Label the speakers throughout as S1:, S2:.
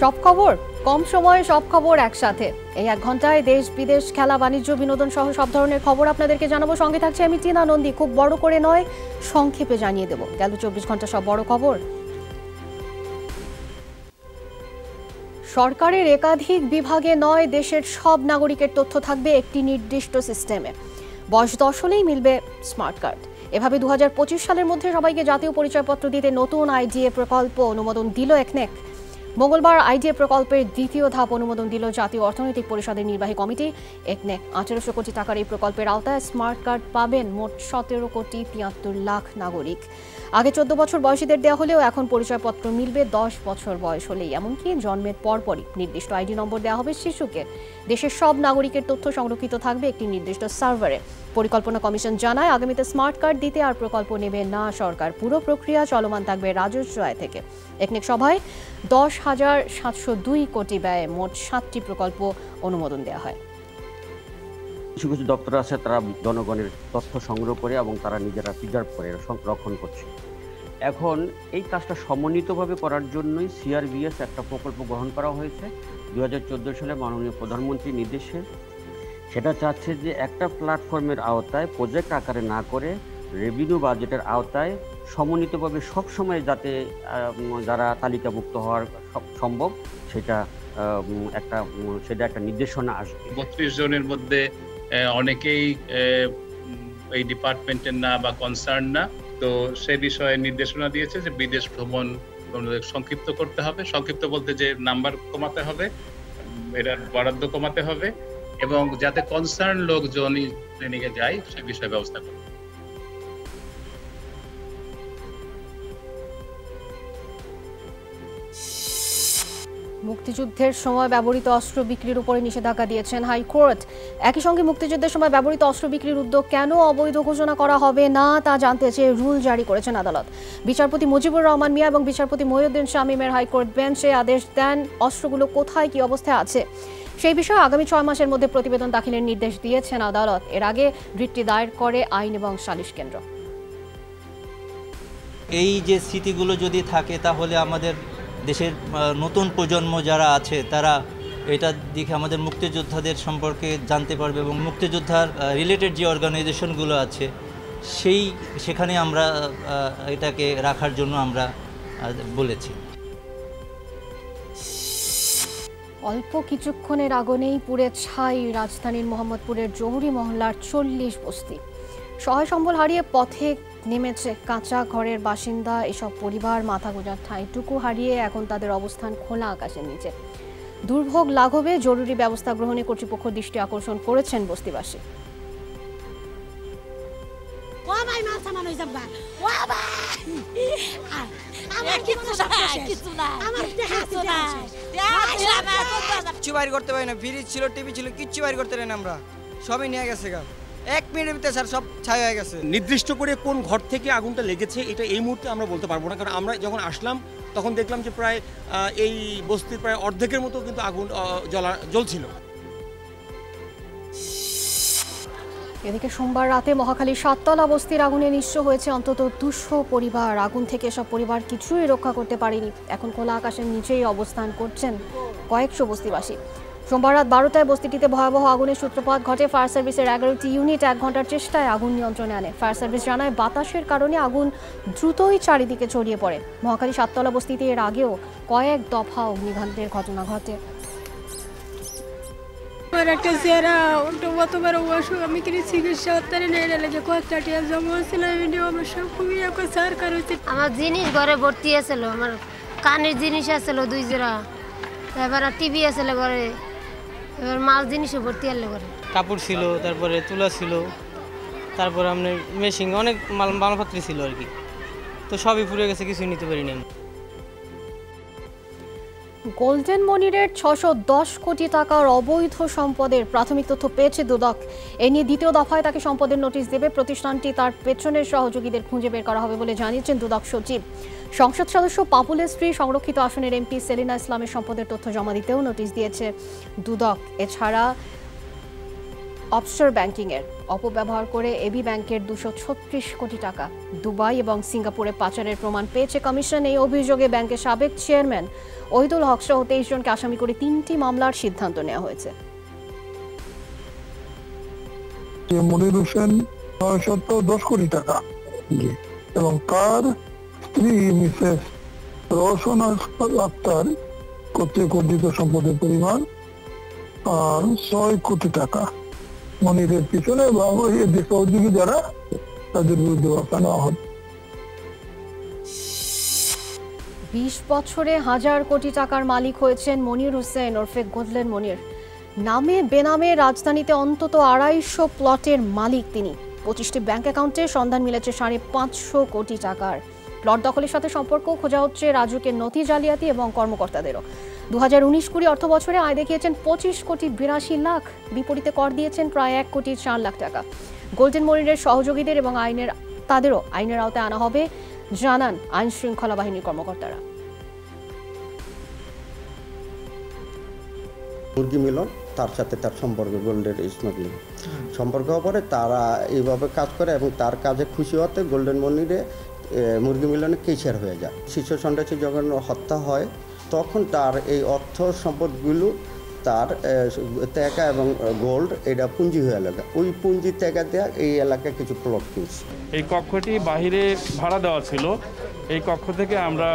S1: সব খবর কম সময়ে সব খবর একসাথে এই এক ঘন্টায় দেশ বিদেশ খেলা বাণিজ্য বিনোদন সহ সব ধরনের খবর আপনাদেরকে জানাবো। সঙ্গে থাকছে আমি টিনা নন্দী। খুব বড় করে নয়, সংক্ষেপে জানিয়ে দেব গেল 24 ঘন্টা সব বড় খবর। সরকারের একাধিক বিভাগে নয়, দেশের সব নাগরিকের তথ্য থাকবে একটি নির্দিষ্ট সিস্টেমে। বয়স 10 হলেই মিলবে স্মার্ট কার্ড। এভাবে 2025 সালের মধ্যে সবাইকে জাতীয় পরিচয়পত্র দিতে নতুন আইডিএ প্রকল্প অনুমোদন দিল একনেক। মঙ্গলবার আইডিএ প্রকল্পের দ্বিতীয় ধাপ অনুমোদন দিল জাতীয় অর্থনৈতিক পরিষদের নির্বাহী কমিটি একনেক। 1800 কোটি টাকার এই প্রকল্পের আওতায় স্মার্ট কার্ড পাবেন মোট 17 কোটি 73 লাখ নাগরিক। আগে 14 বছর বয়সীদের দেওয়া হলেও এখন পরিচয়পত্র মিলবে 10 বছর বয়স হলেই। এমনকি জন্মের পরপরই নির্দিষ্ট আইডি নম্বর দেওয়া হবে শিশুকে। দেশের সব নাগরিকের তথ্য সংরক্ষিত থাকবে একটি নির্দিষ্ট সার্ভারে। পরিকল্পনা কমিশন জানায়, আগামীতে স্মার্ট কার্ড দিতে আর প্রকল্প নেবে না সরকার। পুরো প্রক্রিয়া চলমান থাকবে রাজস্ব আয় থেকে। একনেক সভায় 10,702 কোটি ব্যয়ে মোট 7টি প্রকল্প অনুমোদন দেওয়া হয়।
S2: কিছু কিছু দপ্তর আছে, তারা জনগণের তথ্য সংগ্রহ করে এবং তারা নিজেরা প্রিজার্ভ করে সংরক্ষণ করছে। এখন এই কাজটা সমন্বিতভাবে করার জন্যই সিআরবিএস একটা প্রকল্প গ্রহণ করা হয়েছে 2014 সালে মাননীয় প্রধানমন্ত্রীর নির্দেশে। সেটা চাচ্ছে যে একটা প্ল্যাটফর্মের আওতায় প্রজেক্ট আকারে না করে রেভিনিউ বাজেটের আওতায় সমন্বিতভাবে সবসময় যাতে যারা তালিকাভুক্ত হওয়ার সম্ভব সেটা একটা নির্দেশনা আসবে।
S3: 32 জনের মধ্যে অনেকেই এই ডিপার্টমেন্টের না বা কনসার্ন না, তো সে বিষয়ে নির্দেশনা দিয়েছে যে বিদেশ ভ্রমণ সংক্ষিপ্ত করতে হবে। সংক্ষিপ্ত বলতে যে নাম্বার কমাতে হবে, এটার বরাদ্দ কমাতে হবে এবং যাতে কনসার্ন লোকজনই ট্রেনিংয়ে যায় সে বিষয়ে ব্যবস্থা করবে।
S1: মুক্তিযুদ্ধের সময় ব্যবহৃত অস্ত্র বিক্রির উপরে নিষেধাজ্ঞা দিয়েছেন হাইকোর্ট। একই সঙ্গে মুক্তিযুদ্ধের সময় ব্যবহৃত অস্ত্র বিক্রির উদ্যোগ কেন অবৈধ ঘোষণা করা হবে না তা জানতে চেয়ে রুল জারি করেছেন আদালত। বিচারপতি মুজিবুর রহমান মিয়া এবং বিচারপতি মহিউদ্দিন শামীমের হাইকোর্ট বেঞ্চে আদেশ দেন অস্ত্রগুলো কোথায় কি অবস্থায় আছে সেই বিষয়ে আগামী 6 মাসের মধ্যে প্রতিবেদন দাখিলের নির্দেশ দিয়েছেন আদালত। এর আগে রিটটি দায়ের করে আইন এবং সালিশ কেন্দ্র।
S4: এই যে স্মৃতিগুলো যদি থাকে তাহলে আমাদের দেশের নতুন প্রজন্ম যারা আছে তারা এটা দেখে আমাদের মুক্তিযোদ্ধাদের সম্পর্কে জানতে পারবে এবং মুক্তিযোদ্ধার রিলেটেড যে অর্গানাইজেশনগুলো আছে সেখানে আমরা এটাকে রাখার জন্য আমরা বলেছি।
S1: অল্প কিছুক্ষণের আগুনেই পুড়ে ছাই রাজধানীর মোহাম্মদপুরের জহুরি মহল্লার 40 বস্তি। সহায় সম্বল হারিয়ে পথে নেমেছে কাঁচা ঘরের বাসিন্দা এসব পরিবার। মাথা গোঁজার ঠাঁইটুকু হারিয়ে এখন তাদের অবস্থান খোলা আকাশের নিচে। দুর্ভোগ লাঘবে জরুরি ব্যবস্থা গ্রহণে কর্তৃপক্ষ দৃষ্টি আকর্ষণ করেছেন বস্তিবাসী।
S5: কিচ্ছু বাইর করতে পারি না, ফ্রিজ ছিল, টিভি ছিল, কিচ্ছু বাইর করতে পারি না, আমরা সবই নিয়ে গেছে গা। 1 মিনিটের ভিতরে স্যার সব ছাই হয়ে গেছে।
S6: নির্দিষ্ট করে কোন ঘর থেকে আগুনটা লেগেছে এটা এই মুহূর্তে আমরা বলতে পারবো না, কারণ আমরা যখন আসলাম তখন দেখলাম যে প্রায় এই বস্তির প্রায় অর্ধেকের মতো কিন্তু আগুন জ্বলছিল।
S1: এদিকে সোমবার রাতে মহাখালীর 7তলা বস্তির আগুনে নিঃস্ব হয়েছে অন্তত 200 পরিবার। আগুন থেকে সব পরিবার কিছুই রক্ষা করতে পারেনি। এখন খোলা আকাশের নিচেই অবস্থান করছেন কয়েকশো বস্তিবাসী। সোমবার রাত 12টায় বস্তিটিতে ভয়াবহ আগুনের সূত্রপাত ঘটে। ফায়ার সার্ভিসের 11টি ইউনিট 1 ঘন্টার চেষ্টায় আগুন নিয়ন্ত্রণে আনে। ফায়ার সার্ভিস জানায়, বাতাসের কারণে আগুন দ্রুতই চারিদিকে ছড়িয়ে পড়ে। মহাখালী 7তলা বস্তিতে এর আগেও কয়েক দফা অগ্নিকাণ্ডের ঘটনা ঘটে।
S7: একটা চেহারা অতবার অসুখ, আমি কিন্তু চিকিৎসা করতে নেই লাগে কয়েকটা টিয়া জমা ছিল। আমার সব খুবই সরকার হচ্ছে।
S8: আমার জিনিস ঘরে ভর্তি আছিল, আমার কানের জিনিস আছিল 2 জোড়া, এবার টিভি আছিল ঘরে, এবার মাল জিনিসও ভর্তি আনলে ঘরে।
S9: কাপড় ছিল, তারপরে তুলা ছিল, তারপরে আপনার মেশিন অনেক মালপত্র ছিল আর কি, তো সবই পুড়ে গেছে, কিছুই নিতে পারিনি।
S1: গোল্ডেন মনিরের 610 কোটি টাকার অবৈধ সম্পদের প্রাথমিক তথ্য পেয়েছে দুদক। এ নিয়ে দ্বিতীয় দফায় তাকে সম্পদের নোটিশ দেবে প্রতিষ্ঠানটি। তার পেছনের সহযোগীদের খুঁজে বের করা হবে বলে জানিয়েছেন দুদক সচিব। সংসদ সদস্য পাপুলের স্ত্রী সংরক্ষিত আসনের এমপি সেলিনা ইসলামের সম্পদের তথ্য জমা দিতেও নোটিশ দিয়েছে দুদক। এছাড়া অফশোর ব্যাংকিংয়ের অপব্যবহার করে এবি ব্যাংকের 236 কোটি টাকা দুবাই এবং সিঙ্গাপুরে পাচারের প্রমাণ পেয়েছে কমিশন। এই অভিযোগে ব্যাংকের সাবেক চেয়ারম্যান ওহিদুল হক সহ 23 জনকে আসামি করে 3টি মামলার সিদ্ধান্ত নেওয়া হয়েছে।
S10: মনির হোসেন 10 কোটি টাকা এবং তার স্ত্রী মিসেস রওশন আক্তার কর্তৃক অর্জিত সম্পদের পরিমাণ আর 6 কোটি টাকা। মনিরের পিছনে বা এদের সহযোগী যারা তাদের বিরুদ্ধে ব্যবস্থা নেওয়া হবে।
S1: 20 বছরে 1000 কোটি টাকার মালিক হয়েছেন মনির হোসেন ওরফে গোল্ডেন মনির। নামে বেনামে রাজধানীতে অন্তত 250 প্লটের মালিক তিনি। 25টি ব্যাংক অ্যাকাউন্টে সন্ধান মিলেছে 550 কোটি টাকার। প্লট দখলের সাথে সম্পর্ক খোঁজা হচ্ছে রাজুকের নথি জালিয়াতি এবং কর্মকর্তাদেরও। 2019-20 অর্থ বছরে আয় দেখিয়েছেন 25 কোটি 82 লাখ, বিপরীতে কর দিয়েছেন প্রায় 1 কোটি 4 লাখ টাকা। গোল্ডেন মনিরের সহযোগীদের এবং তাদেরও আইনের আওতায় আনা হবে জানান আইন শৃঙ্খলা বাহিনীর কর্মকর্তারা।
S11: মুরগি মিলন, তার সাথে তার সম্পর্ক গোল্ডেন স্মাগলিং সম্পর্ক হওয়ার পরে তারা এইভাবে কাজ করে এবং তার কাজে খুশি হতে গোল্ডেন মনিরে মুরগি মিলনে কেশিয়ার হয়ে যায়। শীর্ষ সন্ত্রাসী যখন হত্যা হয় তখন তার এই অর্থ সম্পদগুলো তার টাকা এবং গোল্ড এটা পুঁজি হয়ে এলাকা, ওই পুঁজি টাকা দেওয়া এই এলাকায় কিছু প্লট কিনছে।
S12: এই কক্ষটি বাহিরে ভাড়া দেওয়া ছিল। এই কক্ষ থেকে আমরা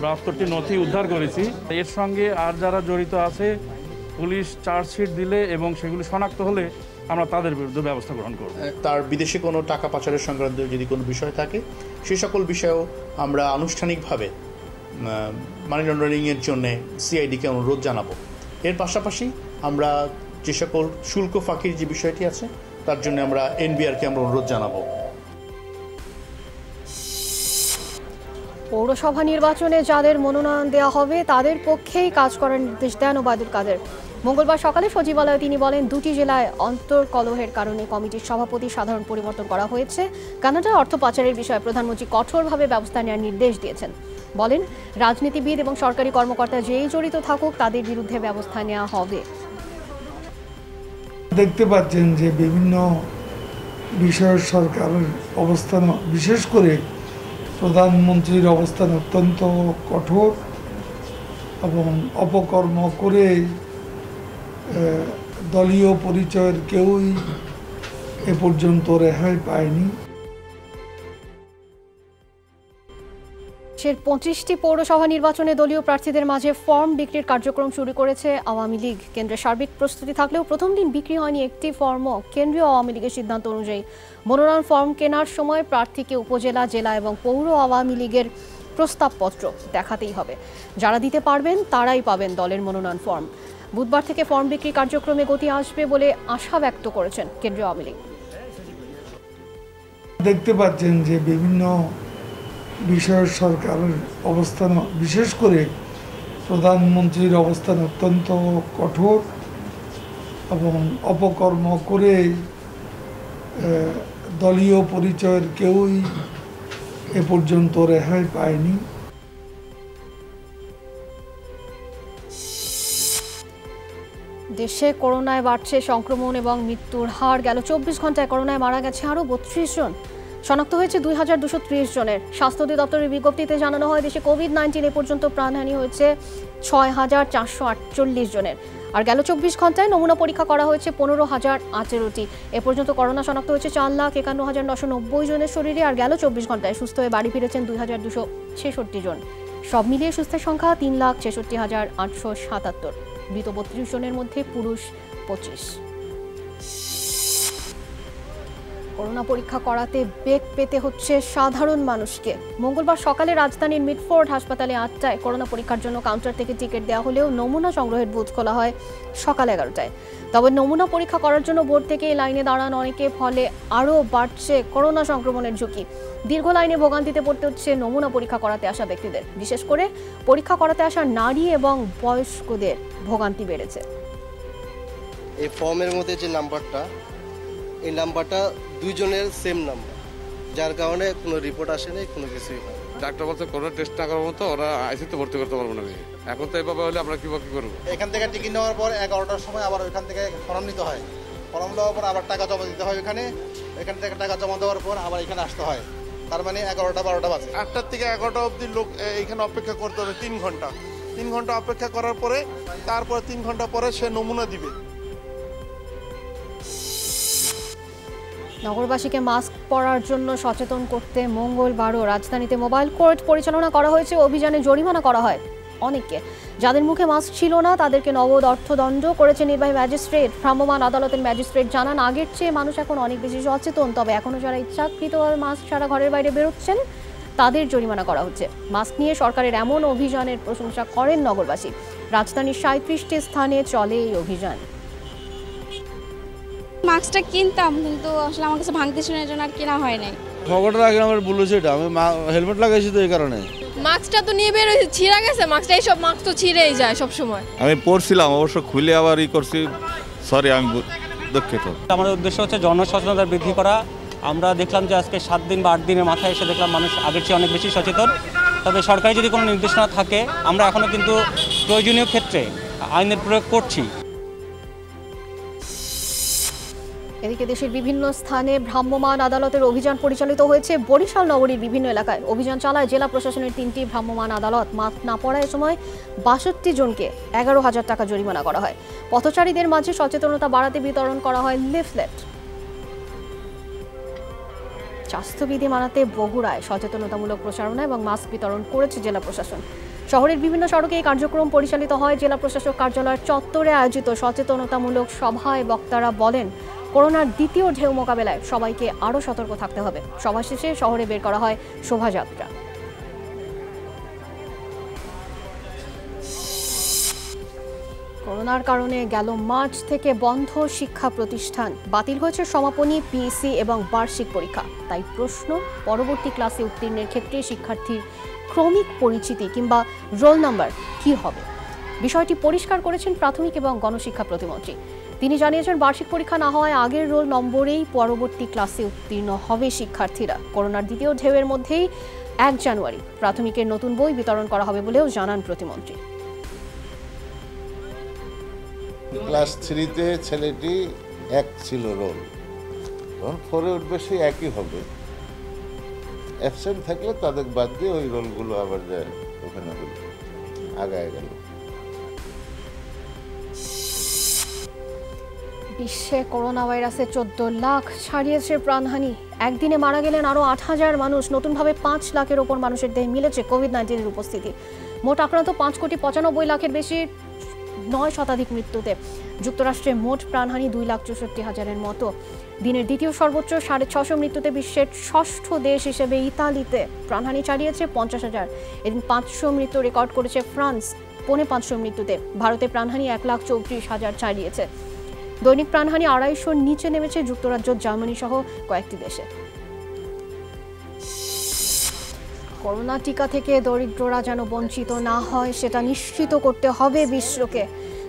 S12: 72টি নথি উদ্ধার করেছি। এর সঙ্গে আর যারা জড়িত আছে পুলিশ চার্জশিট দিলে এবং সেগুলি শনাক্ত হলে আমরা তাদের বিরুদ্ধে ব্যবস্থা গ্রহণ করব।
S13: তার বিদেশে কোনো টাকা পাচারের সংক্রান্ত যদি কোনো বিষয় থাকে সেই সকল বিষয়েও আমরা আনুষ্ঠানিকভাবে মানি লন্ডারিংয়ের জন্য সিআইডিকে অনুরোধ জানাবো। এর পাশাপাশি আমরা যে সকল শুল্ক ফাঁকির যে বিষয়টি আছে তার জন্য আমরা এনবিআরকে আমরা অনুরোধ জানাবো।
S1: পৌরসভা নির্বাচনে যাদের মনোনয়ন দেওয়া হবে তাদের পক্ষেই কাজ করার নির্দেশ দেন ওবায়দুল কাদের। মঙ্গলবার সকালে সচিবালয়ে তিনি বলেন, 2টি জেলায় অন্তর্কলহের কারণে কমিটির সভাপতি সাধারণ পরিবর্তন করা হয়েছে। কানাডার অর্থ পাচারের বিষয়ে প্রধানমন্ত্রী কঠোরভাবে ব্যবস্থা নেওয়ার নির্দেশ দিয়েছেন। বলেন, রাজনীতিবিদ এবং সরকারি কর্মকর্তা যেই জড়িত থাকুক তাদের বিরুদ্ধে ব্যবস্থা নেওয়া হবে।
S10: দেখতে পাচ্ছেন যে বিভিন্ন বিষয়ের সরকারের অবস্থান, বিশেষ করে প্রধানমন্ত্রীর অবস্থান অত্যন্ত কঠোর এবং অপকর্ম করে দলীয় পরিচয়ের কেউই এ পর্যন্ত রেহাই পায়নি।
S1: 25টি পৌরসভা নির্বাচনে দলীয় প্রার্থীদের মাঝে ফর্ম বিক্রির কার্যক্রম শুরু করেছে আওয়ামী লীগ। কেন্দ্রের সার্বিক প্রস্তুতি থাকলেও প্রথম দিন বিক্রি হয়নি একটি ফর্মও। কেন্দ্রীয় আওয়ামী লীগের সিদ্ধান্ত অনুযায়ী মনোনয়ন ফর্ম কেনার সময় প্রার্থীকে উপজেলা, জেলা এবং পৌর আওয়ামী লীগের প্রস্তাবপত্র দেখাতেই হবে। যারা দিতে পারবেন তারাই পাবেন দলের মনোনয়ন ফর্ম। বুধবার থেকে ফর্ম বিক্রি কার্যক্রমে গতি আসবে বলে আশা ব্যক্ত করেছেন কেন্দ্রীয় আওয়ামী লীগ।
S10: দেখতে পাচ্ছেন যে বিভিন্ন বিষয়ের সরকারের অবস্থান, বিশেষ করে প্রধানমন্ত্রীর অবস্থান অত্যন্ত কঠোর এবং অপকর্ম করে দলীয় পরিচয়ের কেউই এ পর্যন্ত রেহাই পায়নি।
S1: দেশে করোনায় বাড়ছে সংক্রমণ এবং মৃত্যুর হার। গেল 24 ঘন্টায় করোনায় মারা গেছে আরও 32 জন। শনাক্ত হয়েছে 2230 জনের। স্বাস্থ্য অধিদপ্তরের বিজ্ঞপ্তিতে জানানো হয়, দেশে কোভিড-19 এ পর্যন্ত প্রাণহানি হয়েছে 6448 জনের। আর গেল 24 ঘন্টায় নমুনা পরীক্ষা করা হয়েছে 15018টি। এ পর্যন্ত করোনা শনাক্ত হয়েছে 4,51,990 জনের শরীরে। আর গেল 24 ঘন্টায় সুস্থ হয়ে বাড়ি ফিরেছেন 2266 জন। সব মিলিয়ে সুস্থের সংখ্যা 3,66,877। মৃত 32 জনের মধ্যে পুরুষ 25। করোনা পরীক্ষা করাতে বেগ পেতে হচ্ছে সাধারণ মানুষকে। মঙ্গলবার সকালে রাজধানীর মিডফোর্ড হাসপাতালে 8টায় করোনা পরীক্ষার জন্য কাউন্টার থেকে টিকিট দেওয়া হলেও নমুনা সংগ্রহের বুথ খোলা হয় সকাল 11টায়। তবে নমুনা পরীক্ষা করার জন্য ভোর থেকে লাইনে দাঁড়ান অনেকে, ফলে আরও বাড়ছে করোনা সংক্রমণের ঝুঁকি। দীর্ঘ লাইনে ভোগান্তিতে পড়তে হচ্ছে নমুনা পরীক্ষা করাতে আসা ব্যক্তিদের। বিশেষ করে পরীক্ষা করাতে আসা নারী এবং বয়স্কদের ভোগান্তি বেড়েছে।
S14: এই ফর্মের মধ্যে যে নাম্বারটা, এই নাম্বারটা দুইজনের সেম নাম্বার, যার কারণে কোনো রিপোর্ট আসে নাই, কোনো কিছুই হয়।
S15: ডাক্তার বলছে করোনা টেস্ট না করার মতো ওরা আইসিতে ভর্তি করতে পারবো না। এখন তো এইভাবে হলে আমরা কি করবো?
S16: এখান থেকে টিকিট নেওয়ার পর 11টার সময় আবার ওইখান থেকে ফর্ম নিতে হয়,
S14: ফর্ম দেওয়ার পর আবার টাকা জমা দিতে হয় এখান থেকে টাকা জমা দেওয়ার পর আবার এখানে আসতে হয়। তার মানে 11টা 12টা বাজে। 8টা থেকে 11টা অবধি লোক এখানে অপেক্ষা করতে হবে 3 ঘন্টা। 3 ঘন্টা অপেক্ষা করার পরে তারপর 3 ঘন্টা পরে সে নমুনা দিবে।
S1: নগরবাসীকে মাস্ক পরার জন্য সচেতন করতে মঙ্গলবারও রাজধানীতে মোবাইল কোর্ট পরিচালনা করা হয়েছে। অভিযানে জরিমানা করা হয় অনেককে। যাদের মুখে মাস্ক ছিল না তাদেরকে নগদ অর্থদণ্ড করেছে নির্বাহী ম্যাজিস্ট্রেট। ভ্রাম্যমাণ আদালতের ম্যাজিস্ট্রেট জানান, আগের চেয়ে মানুষ এখন অনেক বেশি সচেতন, তবে এখনও যারা ইচ্ছাকৃতভাবে মাস্ক ছাড়া ঘরের বাইরে বেরোচ্ছেন তাদের জরিমানা করা হচ্ছে। মাস্ক নিয়ে সরকারের এমন অভিযানের প্রশংসা করেন নগরবাসী। রাজধানীর 37টি স্থানে চলে এই অভিযান।
S16: মাস্কটা কিনতাম কিন্তু আসলে আমার কাছে ভাঙতে শুনে জন্য আর কেনা হয় নাই।
S17: খবরটা আগে আমার বলেছে এটা, আমি হেলমেট লাগাইছি তো এই কারণে।
S16: মাস্কটা তো নিয়ে বের হয়েছে, ছিঁড়া গেছে মাস্কটা, এইসব মাস্ক তো ছিঁড়েই যায় সব সময়।
S17: আমি পড়ছিলাম অবশ্য, খুলে আবার করছি, সরি আমি দুঃখিত।
S18: আমাদের উদ্দেশ্য হচ্ছে জনসচেতনতা বৃদ্ধি করা। আমরা দেখলাম যে আজকে 7 দিন বা 8 দিনের মাথায় এসে দেখলাম মানুষ আগের চেয়ে অনেক বেশি সচেতন। তবে সরকারি যদি কোনো নির্দেশনা থাকে আমরা এখনও কিন্তু প্রয়োজনীয় ক্ষেত্রে আইনের প্রয়োগ করছি।
S1: এদিকে দেশের বিভিন্ন স্থানে ভ্রাম্যমাণ আদালতের অভিযান পরিচালিত হয়েছে। বরিশাল নগরীর বিভিন্ন এলাকায় অভিযান চালায় জেলা প্রশাসনের 3টি ভ্রাম্যমাণ আদালত। মাস্ক না পরার সময় 62 জনকে 11,000 টাকা জরিমানা করা হয়। পথচারীদের মাঝে সচেতনতা বাড়াতে বিতরণ করা হয় লিফলেট। স্বাস্থ্যবিধি মানাতে বগুড়ায় সচেতনতামূলক প্রচারণা এবং মাস্ক বিতরণ করেছে জেলা প্রশাসন। শহরের বিভিন্ন সড়কে এই কার্যক্রম পরিচালিত হয়। জেলা প্রশাসক কার্যালয়ের চত্বরে আয়োজিত সচেতনতামূলক সভায় বক্তারা বলেন, করোনার দ্বিতীয় ঢেউ মোকাবেলায় সবাইকে আরও সতর্ক থাকতে হবে। সভা শেষে শহরে বের করা হয় শোভাযাত্রা। করোনার কারণে গেল মার্চ থেকে বন্ধ শিক্ষা প্রতিষ্ঠান। বাতিল হয়েছে সমাপনী, পিএসসি এবং বার্ষিক পরীক্ষা। তাই প্রশ্ন, পরবর্তী ক্লাসে উত্তীর্ণের ক্ষেত্রে শিক্ষার্থীর ক্রমিক পরিচিতি কিংবা রোল নাম্বার কী হবে? বিষয়টি পরিষ্কার করেছেন প্রাথমিক এবং গণশিক্ষা প্রতিমন্ত্রী। তিনি জানিয়েছেন, বার্ষিক পরীক্ষা না হওয়ায় আগের রোল নম্বরেই পরবর্তী ক্লাসে উত্তীর্ণ হবে শিক্ষার্থীরা। করোনার দ্বিতীয় ঢেউয়ের মধ্যেই 1 জানুয়ারি প্রাথমিকের নতুন বই বিতরণ করা হবে বলেও জানান প্রতিমন্ত্রী।
S19: ক্লাস 3-তে ছেলেটি 1 ছিল রোল, তখন 4-এ উঠবে সেই একই হবে। অ্যাবসেন্ট থাকলে তাদের বাদ দিয়ে ওই রোলগুলো আবার যায় ওখানে আগায় গেল।
S1: বিশ্বে করোনা ভাইরাসে 14 লাখ ছাড়িয়েছে প্রাণহানি। একদিনে মারা গেলেন আরও 8,000 মানুষ। নতুনভাবে 5 লাখের ওপর মানুষের দেহে মিলেছে কোভিড-19-এর উপস্থিতি। মোট আক্রান্ত 5,95 লাখের বেশি, 9 শতাধিক মৃত্যুতে। যুক্তরাষ্ট্রে মোট প্রাণহানি 2,64,000-এর মতো। দিনের দ্বিতীয় সর্বোচ্চ 650 মৃত্যুতে বিশ্বের 6ষ্ঠ দেশ হিসেবে ইতালিতে প্রাণহানি ছাড়িয়েছে 50,000। এদিন 500 মৃত্যু রেকর্ড করেছে ফ্রান্স, 550 মৃত্যুতে। ভারতে প্রাণহানি 1,34,000 ছাড়িয়েছে। দৈনিক প্রাণহানি 250-র নিচে নেমেছে যুক্তরাজ্য, জার্মানি সহ কয়েকটি দেশে। করোনা টিকা থেকে দরিদ্ররা যেন বঞ্চিত না হয় সেটা নিশ্চিত করতে হবে বিশ্বকে।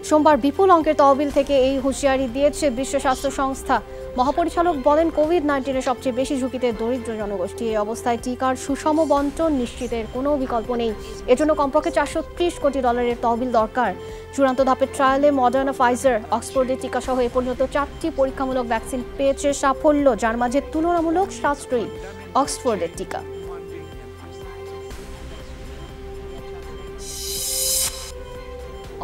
S1: সোমবার বিপুল অঙ্কের তহবিল থেকে এই হুঁশিয়ারি দিয়েছে বিশ্ব স্বাস্থ্য সংস্থা। মহাপরিচালক বলেন, কোভিড-19-এর সবচেয়ে বেশি ঝুঁকিতে দরিদ্র জনগোষ্ঠী। এই অবস্থায় টিকার সুষম বণ্টন নিশ্চিতের কোনো বিকল্প নেই। এজন্য কমপক্ষে $430 কোটি তহবিল দরকার। চূড়ান্ত ধাপের ট্রায়ালে মডার্না, ফাইজার, অক্সফোর্ডের টিকা সহ এ পর্যন্ত 4টি পরীক্ষামূলক ভ্যাকসিন পেয়েছে সাফল্য, যার মাঝে তুলনামূলক সাশ্রয়ী অক্সফোর্ডের টিকা।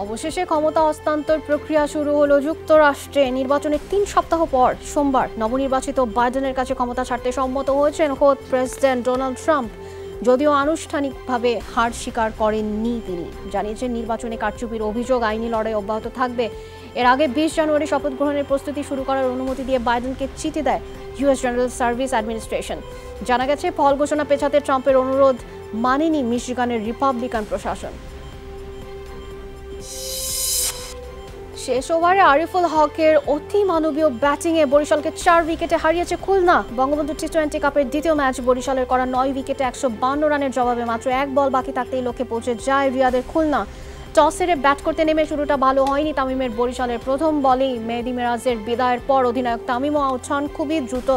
S1: অবশেষে ক্ষমতা হস্তান্তর প্রক্রিয়া শুরু হলো যুক্তরাষ্ট্রে। নির্বাচনের 3 সপ্তাহ পর সোমবার নবনির্বাচিত বাইডেনের কাছে ক্ষমতা ছাড়তে সম্মত হয়েছেন খোদ প্রেসিডেন্ট ডোনাল্ড ট্রাম্প। যদিও আনুষ্ঠানিকভাবে হার স্বীকার করেননি তিনি। জানিয়েছেন, নির্বাচনে কারচুপির অভিযোগ, আইনি লড়াই অব্যাহত থাকবে। এর আগে 20 জানুয়ারি শপথ গ্রহণের প্রস্তুতি শুরু করার অনুমতি দিয়ে বাইডেনকে চিঠি দেয় ইউএস জেনারেল সার্ভিস অ্যাডমিনিস্ট্রেশন। জানা গেছে, ফল ঘোষণা পেছাতে ট্রাম্পের অনুরোধ মানেনি মিশিগানের রিপাবলিকান প্রশাসন। শেষ ওভারে আরিফুল হকের অতি মানবীয় ব্যাটিংয়ে বরিশালকে 4 উইকেটে হারিয়েছে খুলনা। বঙ্গবন্ধু টি-20 কাপের দ্বিতীয় ম্যাচ বরিশালের করা 9 উইকেটে 152 রানের জবাবে মাত্র 1 বল বাকি থাকতেই লক্ষ্যে পৌঁছে যায় রিয়াদের খুলনা। টস হেরে ব্যাট করতে নেমে শুরুটা ভালো হয়নি তামিমের। বরিশালের প্রথম বলেই মেহেদী মিরাজের বিদায়ের পর অধিনায়ক তামিমও আউট হন খুবই দ্রুত।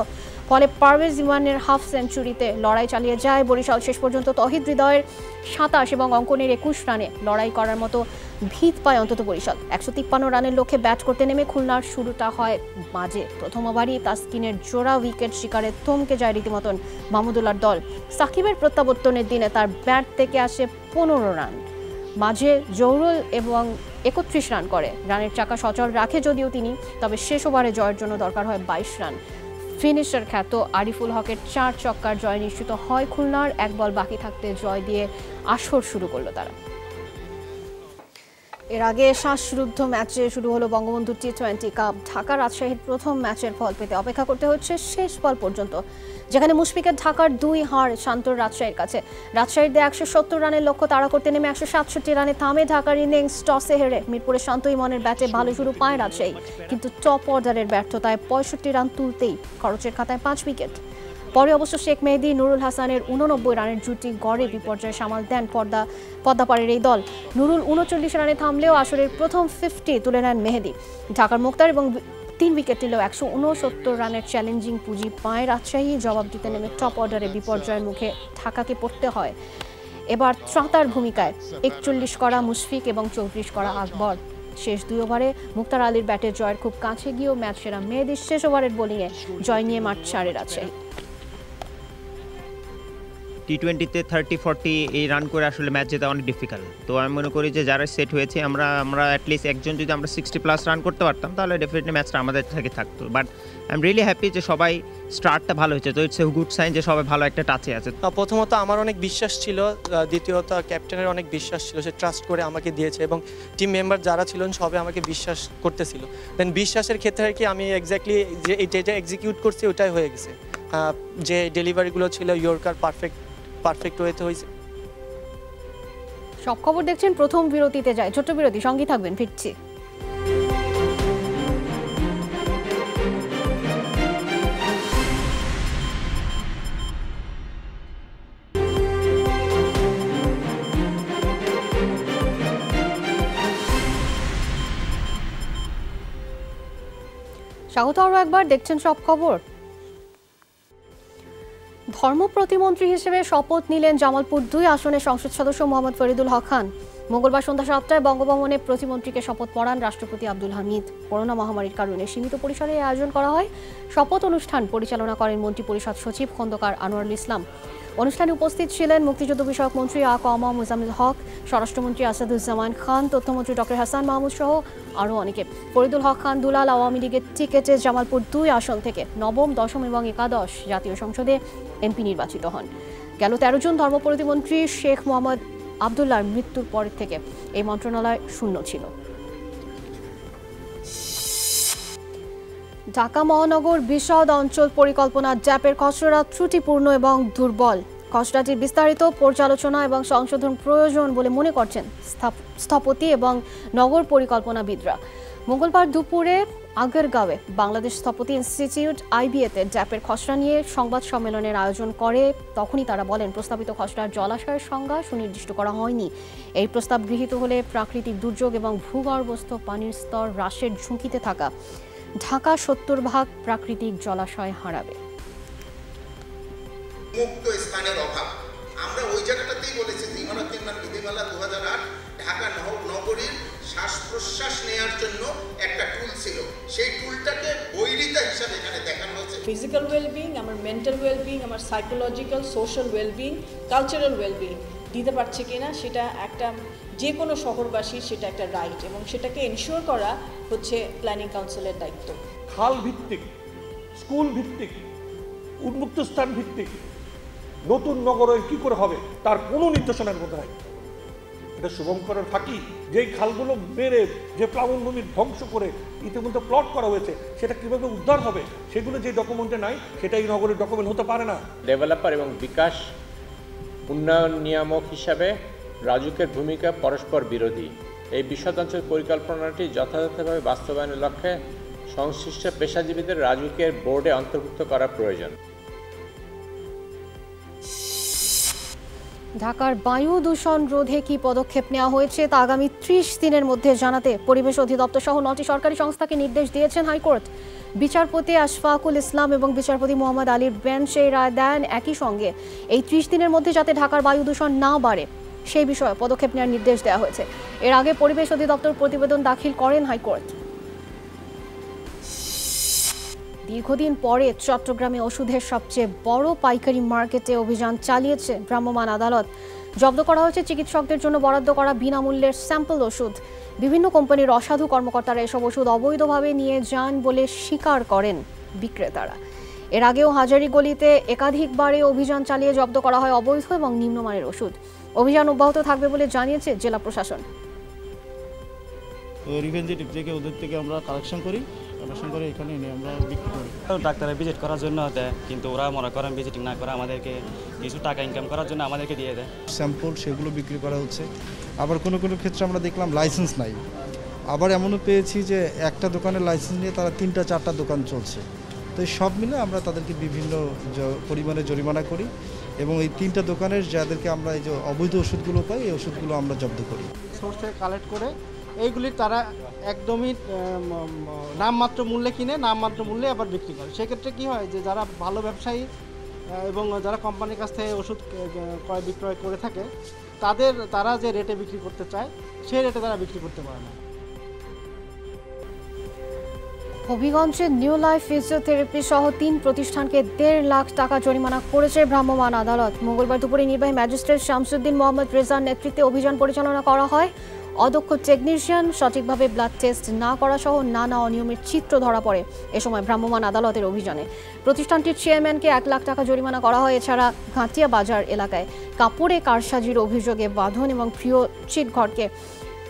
S1: ফলে পারভেজ ইমানের হাফ সেঞ্চুরিতে লড়াই চালিয়ে যায় বরিশাল। শেষ পর্যন্ত তহিদ হৃদয়ের 27 এবং অঙ্কনের 21 রানে লড়াই করার মতো ভিত পায় অন্তত পরিষদ। 153 রানের লক্ষ্যে ব্যাট করতে নেমে খুলনার শুরুটা হয় বাজে। প্রথম ওভারই তাসকিনের জোড়া উইকেট শিকারে থমকে যায় রীতিমতন মাহমুদুল্লাহর দল। সাকিবের প্রত্যাবর্তনের দিনে তার ব্যাট থেকে আসে 15 রান, মাঝে জহুরুল এবং 31 রান করে। রানের চাকা সচল রাখে যদিও তিনি, তবে শেষ ওভারে জয়ের জন্য দরকার হয় 22 রান। ফিনিশার খ্যাত আরিফুল হকের 4 ছক্কার জয় নিশ্চিত হয় খুলনার। 1 বল বাকি থাকতে জয় দিয়ে আসর শুরু করলো তারা। এর আগে শ্বাসরুদ্ধ ম্যাচে শুরু হলো বঙ্গবন্ধু টি20 কাপ। ঢাকা রাজশাহীর প্রথম ম্যাচের ফল পেতে অপেক্ষা করতে হচ্ছে শেষ বল পর্যন্ত, যেখানে মুশফিকের ঢাকার 2 হার শান্তর রাজশাহীর কাছে। রাজশাহীর 170 রানের লক্ষ্য তাড়া করতে নেমে 167 রানে থামে ঢাকার ইনিংস। টসে হেরে মিরপুরের শান্ত ইমনের ব্যাটে ভালো শুরু পায় রাজশাহী, কিন্তু টপ অর্ডারের ব্যর্থতায় 65 রান তুলতেই খরচের খাতায় 5 উইকেট। পরে অবশ্য শেখ মেহেদী নুরুল হাসানের 89 রানের জুটি গড়ে বিপর্যয় সামাল দেন পদ্মাপাড়ের এই দল। নুরুল 39 রানে থামলেও আসরের প্রথম 50 তুলে নেন মেহেদী। ঢাকার মুক্তার এবং 3 উইকেট নিলেও 169 রানের চ্যালেঞ্জিং পুঁজি পায় রাজশাহী। জবাব দিতে নেমে টপ অর্ডারে বিপর্যয়ের মুখে ঢাকাকে পড়তে হয়। এবার ত্রাতার ভূমিকায় 41 করা মুশফিক এবং 34 করা আকবর। শেষ 2 ওভারে মুক্তার আলীর ব্যাটে জয়ের খুব কাছে গিয়েও ম্যাচ সেরা মেহেদীর শেষ ওভারের বোলিংয়ে জয় নিয়ে মাঠ ছাড়ে রাজশাহী।
S20: টি20-তে 30-40 এই রান করে আসলে ম্যাচ জেতা অনেক ডিফিকাল্ট। তো আমি মনে করি যে যারা সেট হয়েছে আমরা অ্যাটলিস্ট একজন যদি আমরা 60+ রান করতে পারতাম তাহলে ডেফিনেটলি ম্যাচটা আমাদের থেকে থাকতো। But I am really happy যে সবাই স্টার্টটা ভালো হয়েছে। তো ইটস এ গুড সাইন যে সবাই ভালো একটা টাচে আছে।
S21: প্রথমত আমার অনেক বিশ্বাস ছিল, দ্বিতীয়ত ক্যাপ্টেনের অনেক বিশ্বাস ছিল, সে ট্রাস্ট করে আমাকে দিয়েছে এবং টিম মেম্বার যারা ছিলেন সবাই আমাকে বিশ্বাস করতেছিল। দেন বিশ্বাসের ক্ষেত্রে আর কি আমি এক্স্যাক্টলি যে যেটা এক্সিকিউট করছি ওটাই হয়ে গেছে। যে ডেলিভারিগুলো ছিল ইয়র্কার পারফেক্ট ওয়েতে হয়েছে।
S1: সব খবর দেখছেন প্রথম বিরতিতে যায়, ছোট্ট বিরতি, সঙ্গী থাকবেন, ফিরছি। স্বাগত আরও একবার, দেখছেন সব খবর। ধর্ম প্রতিমন্ত্রী হিসেবে শপথ নিলেন জামালপুর 2 আসনের সংসদ সদস্য মোহাম্মদ ফরিদুল হক খান। মঙ্গলবার সন্ধ্যা 7টায় বঙ্গভবনে প্রতিমন্ত্রীকে শপথ পড়ান রাষ্ট্রপতি আব্দুল হামিদ। করোনা মহামারীর কারণে সীমিত পরিসরে আয়োজন করা হয়। শপথ অনুষ্ঠান পরিচালনা করেন মন্ত্রিপরিষদ সচিব খন্দকার আনোয়ারুল ইসলাম। অনুষ্ঠানে উপস্থিত ছিলেন মুক্তিযুদ্ধ বিষয়ক মন্ত্রী আ.ক.ম মুজাম্মিল হক, স্বরাষ্ট্রমন্ত্রী আসাদুজ্জামান খান, তথ্যমন্ত্রী ডক্টর হাসান মাহমুদ সহ আরও অনেকে। ফরিদুল হক খান দুলাল আওয়ামী লীগের টিকেটে জামালপুর 2 আসন থেকে নবম, দশম এবং একাদশ জাতীয় সংসদে এমপি নির্বাচিত হন। গেল 13 জুন ধর্ম প্রতিমন্ত্রী শেখ মোহাম্মদ আবদুল্লাহর মৃত্যুর পর থেকে এই মন্ত্রণালয় শূন্য ছিল। ঢাকা মহানগর বিশদ অঞ্চল পরিকল্পনা জ্যাপের খসড়া ত্রুটিপূর্ণ এবং দুর্বল। খসড়াটির বিস্তারিত পর্যালোচনা এবং সংশোধন প্রয়োজন বলে মনে করছেন স্থপতি এবং নগর পরিকল্পনাবিদরা। মঙ্গলবার দুপুরে আগরগাঁওয়ে বাংলাদেশ স্থপতি ইনস্টিটিউট আইবিএতে জ্যাপের খসড়া নিয়ে সংবাদ সম্মেলনের আয়োজন করে। তখনই তারা বলেন, প্রস্তাবিত খসড়ার জলাশয়ের সংজ্ঞা সুনির্দিষ্ট করা হয়নি। এই প্রস্তাব গৃহীত হলে প্রাকৃতিক দুর্যোগ এবং ভূগর্ভস্থ পানির স্তর হ্রাসের ঝুঁকিতে থাকা ঢাকা 70% প্রাকৃতিক জলাশয় হারাবে।
S22: মুক্ত স্থানের অভাব, আমরা ওই জায়গাটাতেই বলেছি বিধিমালা 2008 ঢাকা নগরীর শ্বাস প্রশ্বাস নেওয়ার জন্য একটা টুল ছিল, সেই টুলটাকে বৈরিতা হিসাবে এখানে দেখানো হচ্ছে।
S23: ফিজিক্যাল ওয়েলবিং, আমার মেন্টাল ওয়েলবিং, আমার psychological, social wellbeing, cultural wellbeing দিতে পারছে কিনা সেটা একটা যে কোনো শহরবাসীর সেটা একটা রাইট এবং সেটাকে এনশিওর করা হচ্ছে প্ল্যানিং কাউন্সিলের দায়িত্ব।
S24: খাল ভিত্তিক, স্কুল ভিত্তিক, উন্মুক্ত স্থান ভিত্তিক নতুন নগরায়ণ কি করে হবে তার কোনো নির্দেশনার মধ্যে নাই। এটা শুভঙ্করের ফাঁকি, যেই খালগুলো মেরে যে প্লাবনভূমি ধ্বংস করে ইতিমধ্যে প্লট করা হয়েছে সেটা কিভাবে উদ্ধার হবে সেগুলো যে ডকুমেন্টে নাই সেটাই নগরের ডকুমেন্ট হতে পারে না।
S25: ডেভেলপার এবং বিকাশ উন্নয়ন নিয়ামক হিসাবে রাজুকের ভূমিকা পরস্পর বিরোধী। এই বিশদাঞ্চল পরিকল্পনাটি যথাযথভাবে বাস্তবায়নের লক্ষ্যে সংশ্লিষ্ট পেশাজীবীদের রাজুকের বোর্ডে অন্তর্ভুক্ত করা প্রয়োজন।
S1: ঢাকার বায়ু দূষণ রোধে কি পদক্ষেপ নেওয়া হয়েছে তা আগামী 30 দিনের মধ্যে জানাতে পরিবেশ অধিদপ্তর সহ 9টি সরকারি সংস্থাকে নির্দেশ দিয়েছেন হাইকোর্ট। বিচারপতি আশফাকুল ইসলাম এবং বিচারপতি মোহাম্মদ আলীর বেঞ্চ এই রায় দেন। একই সঙ্গে এই 30 দিনের মধ্যে যাতে ঢাকার বায়ু দূষণ না বাড়ে সেই বিষয়ে পদক্ষেপ নেওয়ার নির্দেশ দেওয়া হয়েছে। এর আগে পরিবেশ অধিদপ্তর প্রতিবেদন দাখিল করেন হাইকোর্ট। দীর্ঘদিন পরে চট্টগ্রামে ওষুধের সবচেয়ে বড় পাইকারি মার্কেটে অভিযান চালিয়েছে ভ্রাম্যমাণ আদালত। জব্দ করা হয়েছে চিকিৎসকদের জন্য বরাদ্দ করা বিনামূল্যের স্যাম্পল ওষুধ। বিভিন্ন কোম্পানির অসাধু কর্মকর্তারা এসব ওষুধ অবৈধভাবে নিয়ে যান বলে স্বীকার করেন বিক্রেতারা। এর আগেও হাজারীগলিতে একাধিকবারে অভিযান চালিয়ে জব্দ করা হয় অবৈধ এবং নিম্নমানের ওষুধ। অভিযান অব্যাহত থাকবে বলে জানিয়েছে জেলা প্রশাসন।
S2: রিপ্রেজেন্টেটিভ থেকে ওদের থেকে আমরা কালেকশন করে এখানে এনে আমরা বিক্রি করি।
S18: ডাক্তাররা ভিজিট করার জন্য দেয়, কিন্তু ওরা মনে করেন ভিজিটিং না করে আমাদেরকে কিছু টাকা ইনকাম করার জন্য আমাদেরকে দিয়ে দেয়
S3: স্যাম্পল, সেগুলো বিক্রি করা হচ্ছে। আবার কোনো কোনো ক্ষেত্রে আমরা দেখলাম লাইসেন্স নাই। আবার এমনও পেয়েছি যে একটা দোকানের লাইসেন্স নিয়ে তারা 3-4টা দোকান চলছে। তো এই সব মিলে আমরা তাদেরকে বিভিন্ন পরিমাণে জরিমানা করি এবং এই 3টা দোকানের যাদেরকে আমরা এই যে অবৈধ ওষুধগুলো পাই এই ওষুধগুলো আমরা জব্দ করি।
S4: সোর্স থেকে কালেক্ট করে এইগুলি তারা একদমই নামমাত্র মূল্যে কিনে নামমাত্র মূল্যে আবার বিক্রি করে। সেক্ষেত্রে কী হয় যে যারা ভালো ব্যবসায়ী এবং যারা কোম্পানির কাছ থেকে ওষুধ ক্রয় বিক্রয় করে থাকে তারা যে রেটে বিক্রি করতে চায় সেই রেটে তারা বিক্রি করতে পারে না।
S1: হবিগঞ্জে নিউ লাইফ ফিজিওথেরাপি সহ 3 প্রতিষ্ঠানকে 1.5 লাখ টাকা জরিমানা করেছে ভ্রাম্যমাণ আদালত। মঙ্গলবার দুপুরে নির্বাহী ম্যাজিস্ট্রেট শামসুদ্দিন মোহাম্মদ রেজার নেতৃত্বে অভিযান পরিচালনা করা হয়। অদক্ষ টেকনিশিয়ান, সঠিকভাবে ব্লাড টেস্ট না করা সহ নানা অনিয়মের চিত্র ধরা পড়ে এ সময় ভ্রাম্যমাণ আদালতের অভিযানে। প্রতিষ্ঠানটির চেয়ারম্যানকে 1 লাখ টাকা জরিমানা করা হয়। এছাড়া ঘাটিয়া বাজার এলাকায় কাপড়ে কারসাজির অভিযোগে বাঁধন এবং প্রিয় চিটঘরকে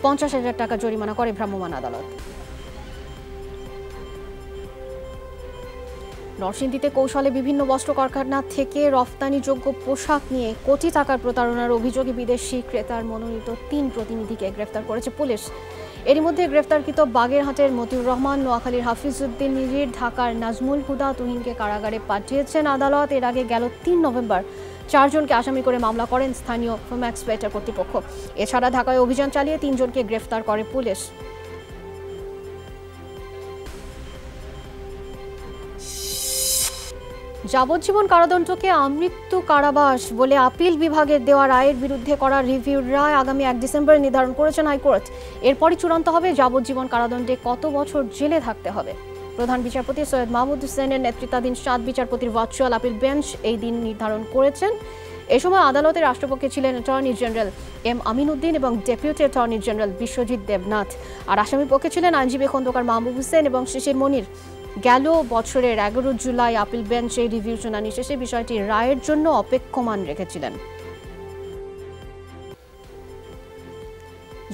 S1: 50,000 টাকা জরিমানা করে ভ্রাম্যমাণ আদালত। নরসিংদীতে কৌশলে বিভিন্ন বস্ত্র কারখানা থেকে রফতানিযোগ্য পোশাক নিয়ে কোটি টাকার প্রতারণার অভিযোগে বিদেশি ক্রেতার মনোনীত 3 প্রতিনিধিকে গ্রেফতার করেছে পুলিশ। এরই মধ্যে গ্রেফতারকৃত বাগেরহাটের মতিউর রহমান, নোয়াখালীর হাফিজউদ্দিন নিজির, ঢাকার নাজমুল হুদা তুহিনকে কারাগারে পাঠিয়েছেন আদালত। এর আগে গেল 3 নভেম্বর 4 জনকে আসামি করে মামলা করেন স্থানীয় ফোম্যাক্স বেটার কর্তৃপক্ষ। এছাড়া ঢাকায় অভিযান চালিয়ে 3 জনকে গ্রেফতার করে পুলিশ। যাবজ্জীবন কারাদণ্ডকে আমৃত্যু কারাবাস বলে আপিল বিভাগের দেওয়া রায়ের বিরুদ্ধে করা রিভিউর রায় আগামী 1 ডিসেম্বর নির্ধারণ করেছেন হাইকোর্ট। এরপরই চূড়ান্ত হবে যাবজ্জীবন কারাদণ্ডে কত বছর জেলে থাকতে হবে। প্রধান বিচারপতি সৈয়দ মাহমুদ হোসেনের নেতৃত্বাধীন 7 বিচারপতির ভার্চুয়াল আপিল বেঞ্চ এই দিন নির্ধারণ করেছেন। এ সময় আদালতের রাষ্ট্রপক্ষে ছিলেন attorney general M Amin Uddin এবং deputy attorney general Biswajit Debnath. আর আসামি পক্ষে ছিলেন আইনজীবী খন্দকার মাহবুব হোসেন এবং শিশির মনির। গেল বছরের 11 জুলাই আপিল বেঞ্চ এই রিভিউ শুনানি শেষে বিষয়টি রায়ের জন্য অপেক্ষমান রেখেছিলেন।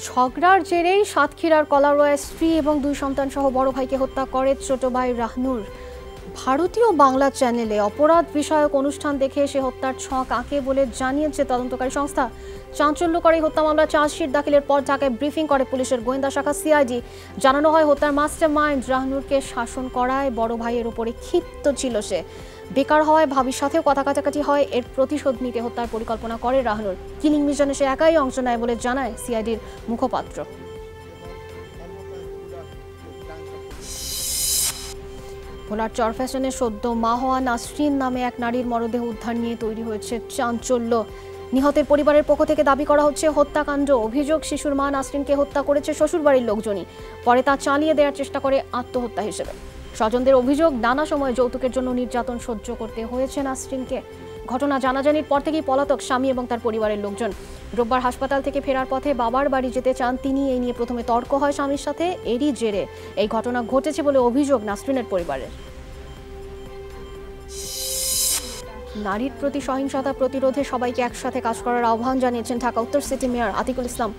S1: ঝগড়ার জেরেই সাতক্ষীরার কলারোয়ায় স্ত্রী এবং 2 সন্তান সহ বড় ভাইকে হত্যা করে ছোট ভাই রাহনুর। ভারতীয় বাংলা চ্যানেলে অপরাধ বিষয়ক অনুষ্ঠান দেখে সে হত্যার ছক আঁকে বলে জানিয়েছে তদন্তকারী সংস্থা। চাঞ্চল্যকর এই হত্যা মামলা চার্জশিট দাখিলের পর ঢাকায় ব্রিফিং করে পুলিশের গোয়েন্দা শাখা সিআইডি। জানানো হয় হত্যার মাস্টার মাইন্ড রাহনুরকে শাসন করায় বড় ভাইয়ের উপরে ক্ষিপ্ত ছিল সে। বেকার হওয়ায় ভাবির সাথেও কথা কাটাকাটি হয়। এর প্রতিশোধ নিতে হত্যার পরিকল্পনা করে রাহনুর। কিলিং মিশনে সে একাই অংশ নেয় বলে জানায় সিআইডির মুখপাত্র। ভোলার চরফ্যাশনে সদ্য মা হওয়া নাসরিন নামে এক নারীর মরদেহ উদ্ধার নিয়ে তৈরি হয়েছে চাঞ্চল্য। নিহতের পরিবারের পক্ষ থেকে দাবি করা হচ্ছে হত্যাকাণ্ড। অভিযোগ শিশুর মা নাসরিনকে হত্যা করেছে শ্বশুরবাড়ির লোকজনই, পরে তা চালিয়ে দেওয়ার চেষ্টা করে আত্মহত্যা হিসেবে। স্বজনদের অভিযোগ নানা সময় যৌতুকের জন্য নির্যাতন সহ্য করতে হয়েছে নাসরিনকে। ঘটনা জানাজানির পর থেকেই পলাতক স্বামী এবং তার পরিবারের লোকজন। রোববার হাসপাতাল থেকে ফেরার পথে বাবার বাড়ি যেতে চান তিনি। এই নিয়ে প্রথমে তর্ক হয় স্বামীর সাথে। এরই জেরে এই ঘটনা ঘটেছে বলে অভিযোগ নাসরিনের পরিবারের। নারীর প্রতি সহিংসতা প্রতিরোধে সবাইকে একসাথে কাজ করার আহ্বান জানিয়েছেন ঢাকা উত্তর সিটি মেয়র আতিকুল ইসলাম।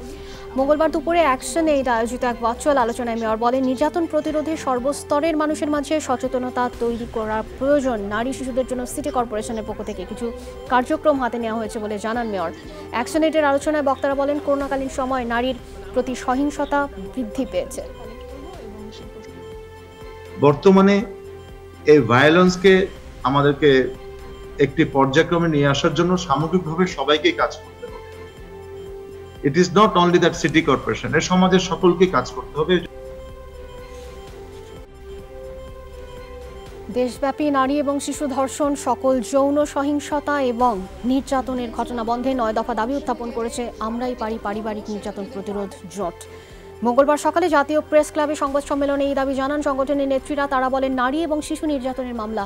S1: মঙ্গলবার দুপুরে অ্যাকশন এইড আয়োজিত এক ভার্চুয়াল আলোচনায় মেয়র বলেন, নির্যাতন প্রতিরোধে সর্বস্তরের মানুষের মাঝে সচেতনতা তৈরি করার প্রয়োজন। নারী শিশুদের জন্য সিটি কর্পোরেশনের পক্ষ থেকে কিছু কার্যক্রম হাতে নেওয়া হয়েছে বলে জানান মেয়র। অ্যাকশন এইডের আলোচনায় বক্তারা বলেন, করোনাকালীন সময় নারীর প্রতি সহিংসতা বৃদ্ধি পেয়েছে।
S5: বর্তমানে এই ভায়োলেন্সকে আমাদেরকে একটি পর্যায়ক্রমে নিয়ে আসার জন্য সামগ্রিকভাবে সবাইকে কাজ করতে হবে। It is not only that city corporation, এর সমাজের সকলকে কাজ করতে হবে।
S1: দেশব্যাপী নারী এবং শিশু ধর্ষণ, সকল যৌন সহিংসতা এবং নির্যাতনের ঘটনা বন্ধে 9 দফা দাবি উত্থাপন করেছে আমরাই পারি পারিবারিক নির্যাতন প্রতিরোধ জোট। মঙ্গলবার সকালে জাতীয় প্রেস ক্লাবে সংবাদ সম্মেলনে এই দাবি জানান সংগঠনের নেত্রীরা। তারা বলেন, নারী এবং শিশু নির্যাতনের মামলা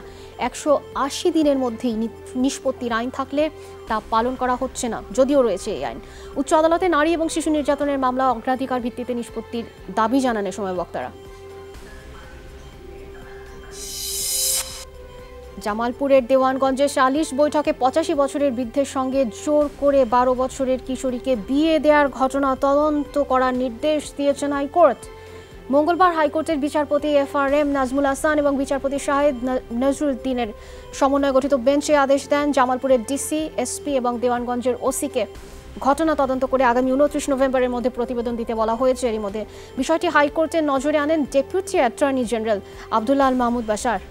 S1: 180 দিনের মধ্যেই নিষ্পত্তির আইন থাকলে তা পালন করা হচ্ছে না, যদিও রয়েছে এই আইন। উচ্চ আদালতে নারী এবং শিশু নির্যাতনের মামলা অগ্রাধিকার ভিত্তিতে নিষ্পত্তির দাবি জানান এ সময় বক্তারা। জামালপুরের দেওয়ানগঞ্জে সালিশ বৈঠকে 85 বছরের বৃদ্ধের সঙ্গে জোর করে 12 বছরের কিশোরীকে বিয়ে দেওয়ার ঘটনা তদন্ত করার নির্দেশ দিয়েছেন হাইকোর্ট। মঙ্গলবার হাইকোর্টের বিচারপতি FRM নাজমুল হাসান এবং বিচারপতি শাহেদ নজরুদ্দিনের সমন্বয়ে গঠিত বেঞ্চে আদেশ দেন জামালপুরের ডিসি, SP এবং দেওয়ানগঞ্জের OC-কে ঘটনা তদন্ত করে আগামী 29 নভেম্বরের মধ্যে প্রতিবেদন দিতে বলা হয়েছে। এরই মধ্যে বিষয়টি হাইকোর্টের নজরে আনেন deputy attorney general Abdullah Al Mahmud Bashar.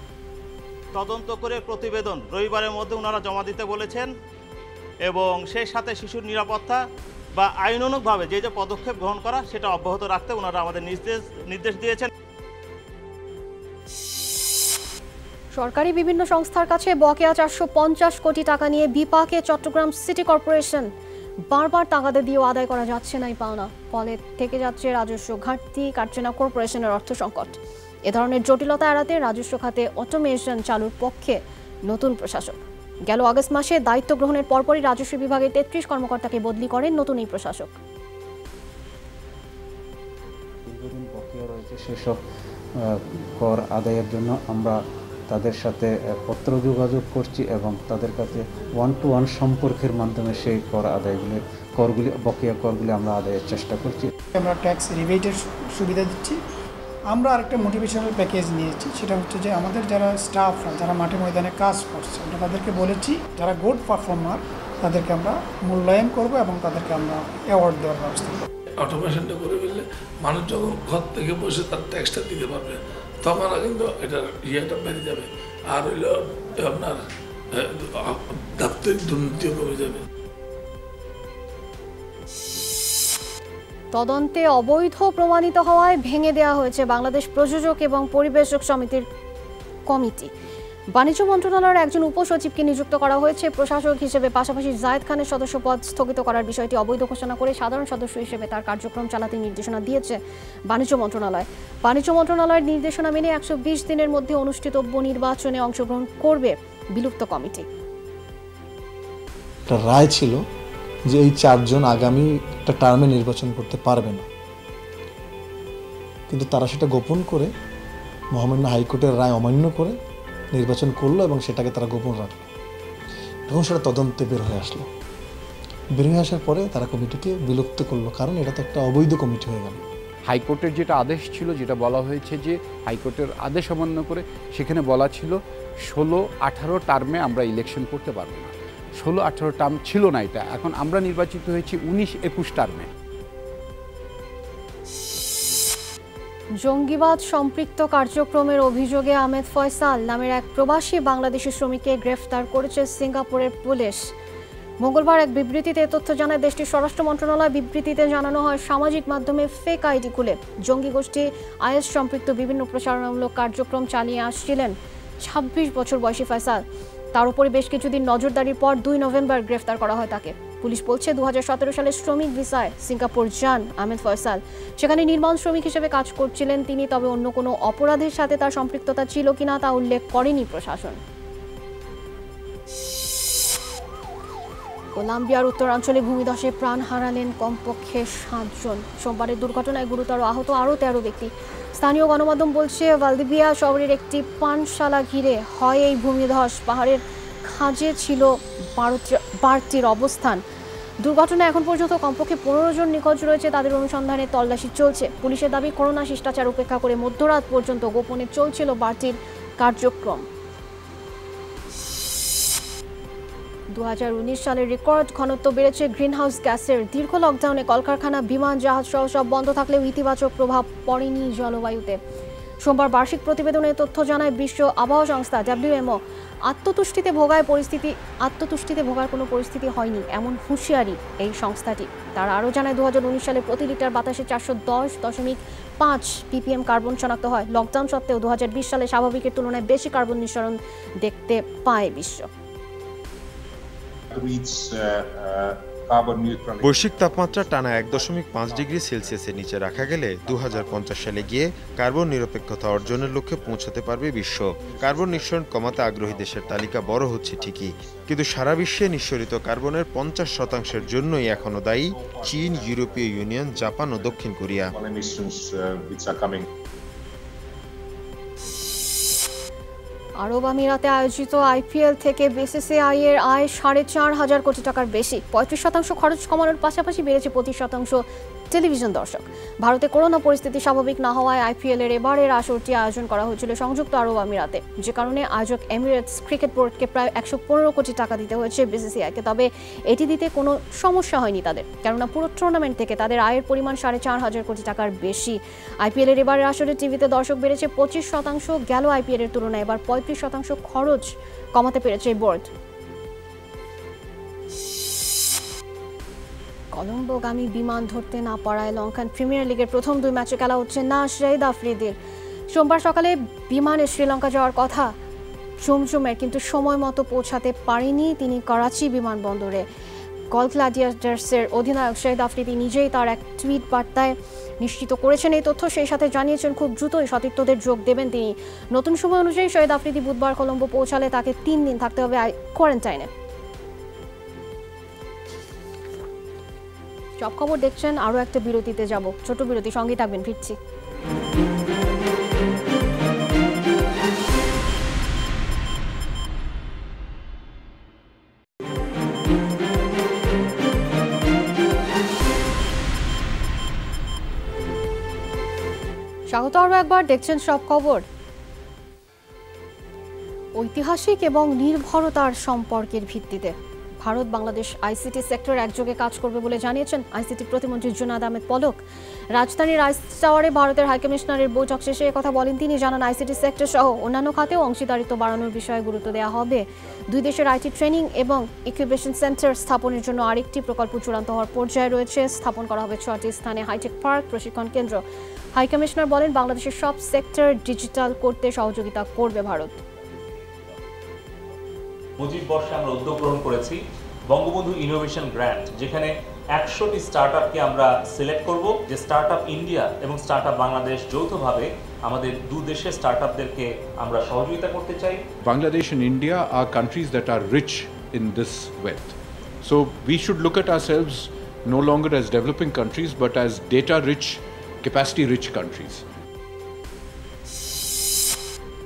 S6: তদন্ত করে প্রতিবেদন রবিবারের মধ্যে ওনারা জমা দিতে বলেছেন এবং সেই সাথে শিশুর নিরাপত্তা বা আইনানুগভাবে যে পদক্ষেপ গ্রহণ করা সেটা অব্যাহত রাখতে ওনারা আমাদের নির্দেশ দিয়েছেন।
S1: সরকারি বিভিন্ন সংস্থার কাছে বকেয়া 450 কোটি টাকা নিয়ে বিপাকে চট্টগ্রাম সিটি কর্পোরেশন। বারবার তাগাদা দিয়েও আদায় করা যাচ্ছে না এই পাওনা, ফলে থেকে যাচ্ছে রাজস্ব ঘাটতি, কাটছে না কর্পোরেশনের অর্থ সংকট। এ ধরনের জটিলতা এড়াতে রাজস্ব খাতে অটোমেশন চালুর পক্ষে নতুন প্রশাসক। গেল আগস্ট মাসে দায়িত্ব গ্রহণের পরপরই রাজস্ব বিভাগের 33 কর্মকর্তাকে বদলি করেন নতুন এই প্রশাসক।
S7: দীর্ঘদিন বকেয়া রয়েছে সেসব কর আদায়ের জন্য আমরা তাদের সাথে পত্র যোগাযোগ করছি এবং তাদের কাছে 1-to-1 সম্পর্কের মাধ্যমে সেই কর আদায়গুলি বকেয়া করগুলি আমরা আদায়ের চেষ্টা করছি।
S8: আমরা ট্যাক্স রিবেটের সুবিধা দিচ্ছি। আমরা আরেকটা মোটিভেশনাল প্যাকেজ নিয়েছি, সেটা হচ্ছে যে আমাদের যারা স্টাফরা যারা মাঠে ময়দানে কাজ করছে আমরা তাদেরকে বলেছি যারা গুড পারফর্মার তাদেরকে আমরা মূল্যায়ন করব এবং তাদেরকে আমরা অ্যাওয়ার্ড দেওয়ার ব্যবস্থা করব।
S9: অটোমেশনটা করে ফেললে মানুষ যখন ঘর থেকে বসে তার ট্যাক্সটা দিতে পারবে তখন কিন্তু এটার ইয়েটা বেড়ে যাবে, আর হইল আপনার দাপ্তরিক দুর্নীতিও কমে যাবে।
S1: তদন্তে অবৈধ প্রমাণিত হওয়ায় ভেঙে দেওয়া হয়েছে বাংলাদেশ প্রযোজক এবং পরিবেশক সমিতির কমিটি। বাণিজ্য মন্ত্রণালয়ের একজন উপসচিবকে নিযুক্ত করা হয়েছে প্রশাসক হিসেবে। পাশাপাশি জায়েদ খানের সদস্যপদ স্থগিত করার বিষয়টি অবৈধ ঘোষণা করে সাধারণ সদস্য হিসেবে তার কার্যক্রম চালাতে নির্দেশনা দিয়েছে বাণিজ্য মন্ত্রণালয়। বাণিজ্য মন্ত্রণালয়ের নির্দেশনা মেনে 120 দিনের মধ্যে অনুষ্ঠিতব্য নির্বাচনে অংশগ্রহণ করবে বিলুপ্ত কমিটি।
S11: একটা রায় ছিল যে এই 4 জন আগামী একটা টার্মে নির্বাচন করতে পারবে না, কিন্তু তারা সেটা গোপন করে মহামান্য হাইকোর্টের রায় অমান্য করে নির্বাচন করলো এবং সেটাকে তারা গোপন রাখলো। এখন সেটা তদন্তে বের হয়ে আসলো। বের হয়ে আসার পরে তারা কমিটিকে বিলুপ্ত করলো, কারণ এটা তো একটা অবৈধ কমিটি হয়ে গেল।
S26: হাইকোর্টের যেটা আদেশ ছিল, যেটা বলা হয়েছে যে হাইকোর্টের আদেশ অমান্য করে সেখানে বলা ছিল 16-18 টার্মে আমরা ইলেকশন করতে পারবো না। 16-18 টার্ম ছিল না এটা, এখন আমরা নির্বাচিত হয়েছি 19-21 টার্মে।
S1: জঙ্গিবাদ সম্পৃক্ত কার্যক্রমের অভিযোগে আহমেদ ফয়সাল নামের এক প্রবাসী বাংলাদেশি শ্রমিককে গ্রেফতার করেছে সিঙ্গাপুরের পুলিশ। মঙ্গলবার এক বিবৃতিতে তথ্য জানায় দেশটির স্বরাষ্ট্র মন্ত্রণালয়। বিবৃতিতে জানানো হয়, সামাজিক মাধ্যমে ফেক আইডি খুলে জঙ্গি গোষ্ঠী IS সম্পৃক্ত বিভিন্ন প্রচারণামূলক কার্যক্রম চালিয়ে আসছিলেন 26 বছর বয়সী ফয়সাল। তার উপরে বেশ কিছুদিন নজরদারির পর 2 নভেম্বর গ্রেফতার করা হয় তাকে। পুলিশ বলছে 2017 সালে শ্রমিক ভিসায় সিঙ্গাপুর যান আহমেদ ফয়সাল। সেখানে নির্মাণ শ্রমিক হিসেবে কাজ করছিলেন তিনি, তবে অন্য কোনো অপরাধের সাথে তার সম্পৃক্ততা ছিল কিনা তা উল্লেখ করেনি প্রশাসন। কলম্বিয়ার উত্তরাঞ্চলে ভূমিধসে প্রাণ হারালেন কমপক্ষে 7 জন। সোমবারের দুর্ঘটনায় গুরুতর আহত আরও 13 ব্যক্তি। স্থানীয় গণমাধ্যম বলছে, ভালদিভিয়া শহরের একটি পানশালা ঘিরে হয় এই ভূমিধস। পাহাড়ের খাঁজে ছিল বাড়তির অবস্থান। দুর্ঘটনা এখন পর্যন্ত কমপক্ষে 15 জন নিখোঁজ রয়েছে, তাদের অনুসন্ধানে তল্লাশি চলছে। পুলিশের দাবি, করোনা শিষ্টাচার উপেক্ষা করে মধ্যরাত পর্যন্ত গোপনে চলছিল বাড়তির কার্যক্রম। 2019 সালের রেকর্ড ঘনত্ব বেড়েছে গ্রিনহাউস গ্যাসের। দীর্ঘ লকডাউনে কলকারখানা, বিমান, জাহাজ সহ সব বন্ধ থাকলেও ইতিবাচক প্রভাব পড়েনি জলবায়ুতে। সোমবার বার্ষিক প্রতিবেদনে তথ্য জানায় বিশ্ব আবহাওয়া সংস্থা WMO। আত্মতুষ্টিতে ভোগার কোনো পরিস্থিতি হয়নি এমন হুঁশিয়ারি এই সংস্থাটি। তারা আরও জানায় 2019 সালে প্রতি লিটার বাতাসে 410.5 ppm কার্বন শনাক্ত হয়। লকডাউন সত্ত্বেও 2020 সালে স্বাভাবিকের তুলনায় বেশি কার্বন নিঃসরণ দেখতে পায় বিশ্ব।
S10: বৈশ্বিক তাপমাত্রা টানা 1.5 ডিগ্রি সেলসিয়াসের নিচে রাখা গেলে 2050 সালে গিয়ে কার্বন নিরপেক্ষতা অর্জনের লক্ষ্যে পৌঁছাতে পারবে বিশ্ব। কার্বন নিঃসরণ কমাতে আগ্রহী দেশের তালিকা বড় হচ্ছে ঠিকই, কিন্তু সারা বিশ্বে নিঃসরিত কার্বনের 50% জন্যই এখনো দায়ী চীন, ইউরোপীয় ইউনিয়ন, জাপান ও দক্ষিণ কোরিয়া।
S1: আরব আমিরাতে আয়োজিত IPL থেকে BCCI এর আয় 4.5 কোটি টাকার বেশি। 35% খরচ কমানোর পাশাপাশি বেড়েছে 25% টেলিভিশন দর্শক। ভারতে করোনা পরিস্থিতি স্বাভাবিক না হওয়ায় IPL এর এবারের আসরটি আয়োজন করা হয়েছিল সংযুক্ত আরব আমিরাতে, যে কারণে আয়োজক এমিরেটস ক্রিকেট বোর্ডকে প্রায় 115 কোটি টাকা দিতে হয়েছে BCCI-কে। তবে এটি দিতে কোনো সমস্যা হয়নি তাদের, কেননা পুরো টুর্নামেন্ট থেকে তাদের আয়ের পরিমাণ 4.5 কোটি টাকার বেশি। IPL এর এবারের আসরে টিভিতে দর্শক বেড়েছে 25%। গেল IPL এর তুলনায় এবার 35% খরচ কমাতে পেরেছে বোর্ড। কলম্বোগামী বিমান ধরতে না পারায় লঙ্কান প্রিমিয়ার লিগের প্রথম 2 ম্যাচে খেলা হচ্ছে না শহীদ আফ্রিদির। সোমবার সকালে বিমানে শ্রীলঙ্কা যাওয়ার কথা জমজমের, কিন্তু সময় মতো পৌঁছাতে পারেনি তিনি করাচি বিমানবন্দরে। গল গ্ল্যাডিয়েটার্সের অধিনায়ক শহীদ আফ্রিদি নিজেই তার এক টুইট বার্তায় নিশ্চিত করেছেন এই তথ্য। সেই সাথে জানিয়েছেন খুব দ্রুতই সতীর্থদের যোগ দেবেন তিনি। নতুন সময় অনুযায়ী শহীদ আফ্রিদি বুধবার কলম্বো পৌঁছালে তাকে 3 দিন থাকতে হবে কোয়ারেন্টাইনে। সব খবর দেখছেন, আরও একটা বিরতিতে যাব, ছোট বিরতি, সঙ্গে থাকবেন, ফিরছি। স্বাগত আরও একবার, দেখছেন সব খবর। ঐতিহাসিক এবং নির্ভরতার সম্পর্কের ভিত্তিতে ভারত বাংলাদেশ আইসিটি সেক্টর একযোগে কাজ করবে বলে জানিয়েছেন আইসিটি প্রতিমন্ত্রী জুনায়েদ আহমেদ পলক। রাজধানীর আইস টাওয়ারে ভারতের হাইকমিশনারের বৈঠক শেষে কথা বলেন তিনি। জানান আইসিটি সেক্টর সহ অন্যান্য খাতেও অংশীদারিত্ব বাড়ানোর বিষয়ে গুরুত্ব দেওয়া হবে। দুই দেশের আইটি ট্রেনিং এবং ইনকিউবেশন সেন্টার স্থাপনের জন্য আরেকটি প্রকল্প চূড়ান্ত হওয়ার পর্যায়ে রয়েছে। স্থাপন করা হবে 6টি স্থানে হাইটেক পার্ক, প্রশিক্ষণ কেন্দ্র। হাইকমিশনার বলেন বাংলাদেশের সব সেক্টর ডিজিটাল করতে সহযোগিতা করবে ভারত।
S12: মুজিব বর্ষে আমরা উদ্যোগ গ্রহণ করেছি বঙ্গবন্ধু ইনোভেশন গ্র্যান্ট, যেখানে 100টি স্টার্টআপকে আমরা সিলেক্ট করব, যে স্টার্টআপ ইন্ডিয়া এবং স্টার্টআপ বাংলাদেশ যৌথভাবে আমাদের দুই দেশের স্টার্টআপদেরকে আমরা সহযোগিতা করতে চাই।
S13: Bangladesh and India are countries that are rich in this wealth. So we should look at ourselves no longer as developing countries but as data-rich, capacity-rich countries.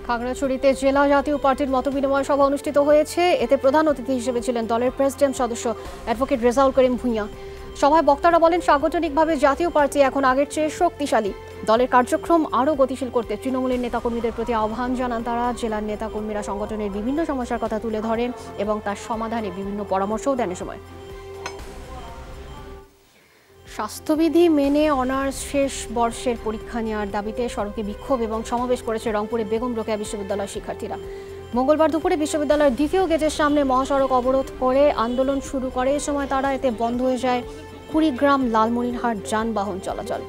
S1: খাগড়াছড়িতে জেলা জাতীয় পার্টির মতবিনিময় সভা অনুষ্ঠিত হয়েছে। এতে প্রধান অতিথি হিসেবে ছিলেন দলের প্রেসিডেন্ট সদস্য অ্যাডভোকেট রেজাউল করিম ভূঁইয়া। সভায় বক্তারা বলেন সাংগঠনিকভাবে জাতীয় পার্টি এখন আগের চেয়ে শক্তিশালী। দলের কার্যক্রম আরও গতিশীল করতে তৃণমূলের নেতাকর্মীদের প্রতি আহ্বান জানান তারা। জেলার নেতাকর্মীরা সংগঠনের বিভিন্ন সমস্যার কথা তুলে ধরেন এবং তার সমাধানে বিভিন্ন পরামর্শও দেন। সময় স্বাস্থ্যবিধি মেনে অনার্স শেষ বর্ষের পরীক্ষা নেওয়ার দাবিতে সড়কে বিক্ষোভ এবং সমাবেশ করেছে রংপুরে বেগম রোকেয়া বিশ্ববিদ্যালয়ের শিক্ষার্থীরা। মঙ্গলবার দুপুরে বিশ্ববিদ্যালয়ের দ্বিতীয় গেটের সামনে মহাসড়ক অবরোধ করে আন্দোলন শুরু করে। এ সময় তারা এতে বন্ধ হয়ে যায় কুড়িগ্রাম লালমনিরহাট যানবাহন চলাচল।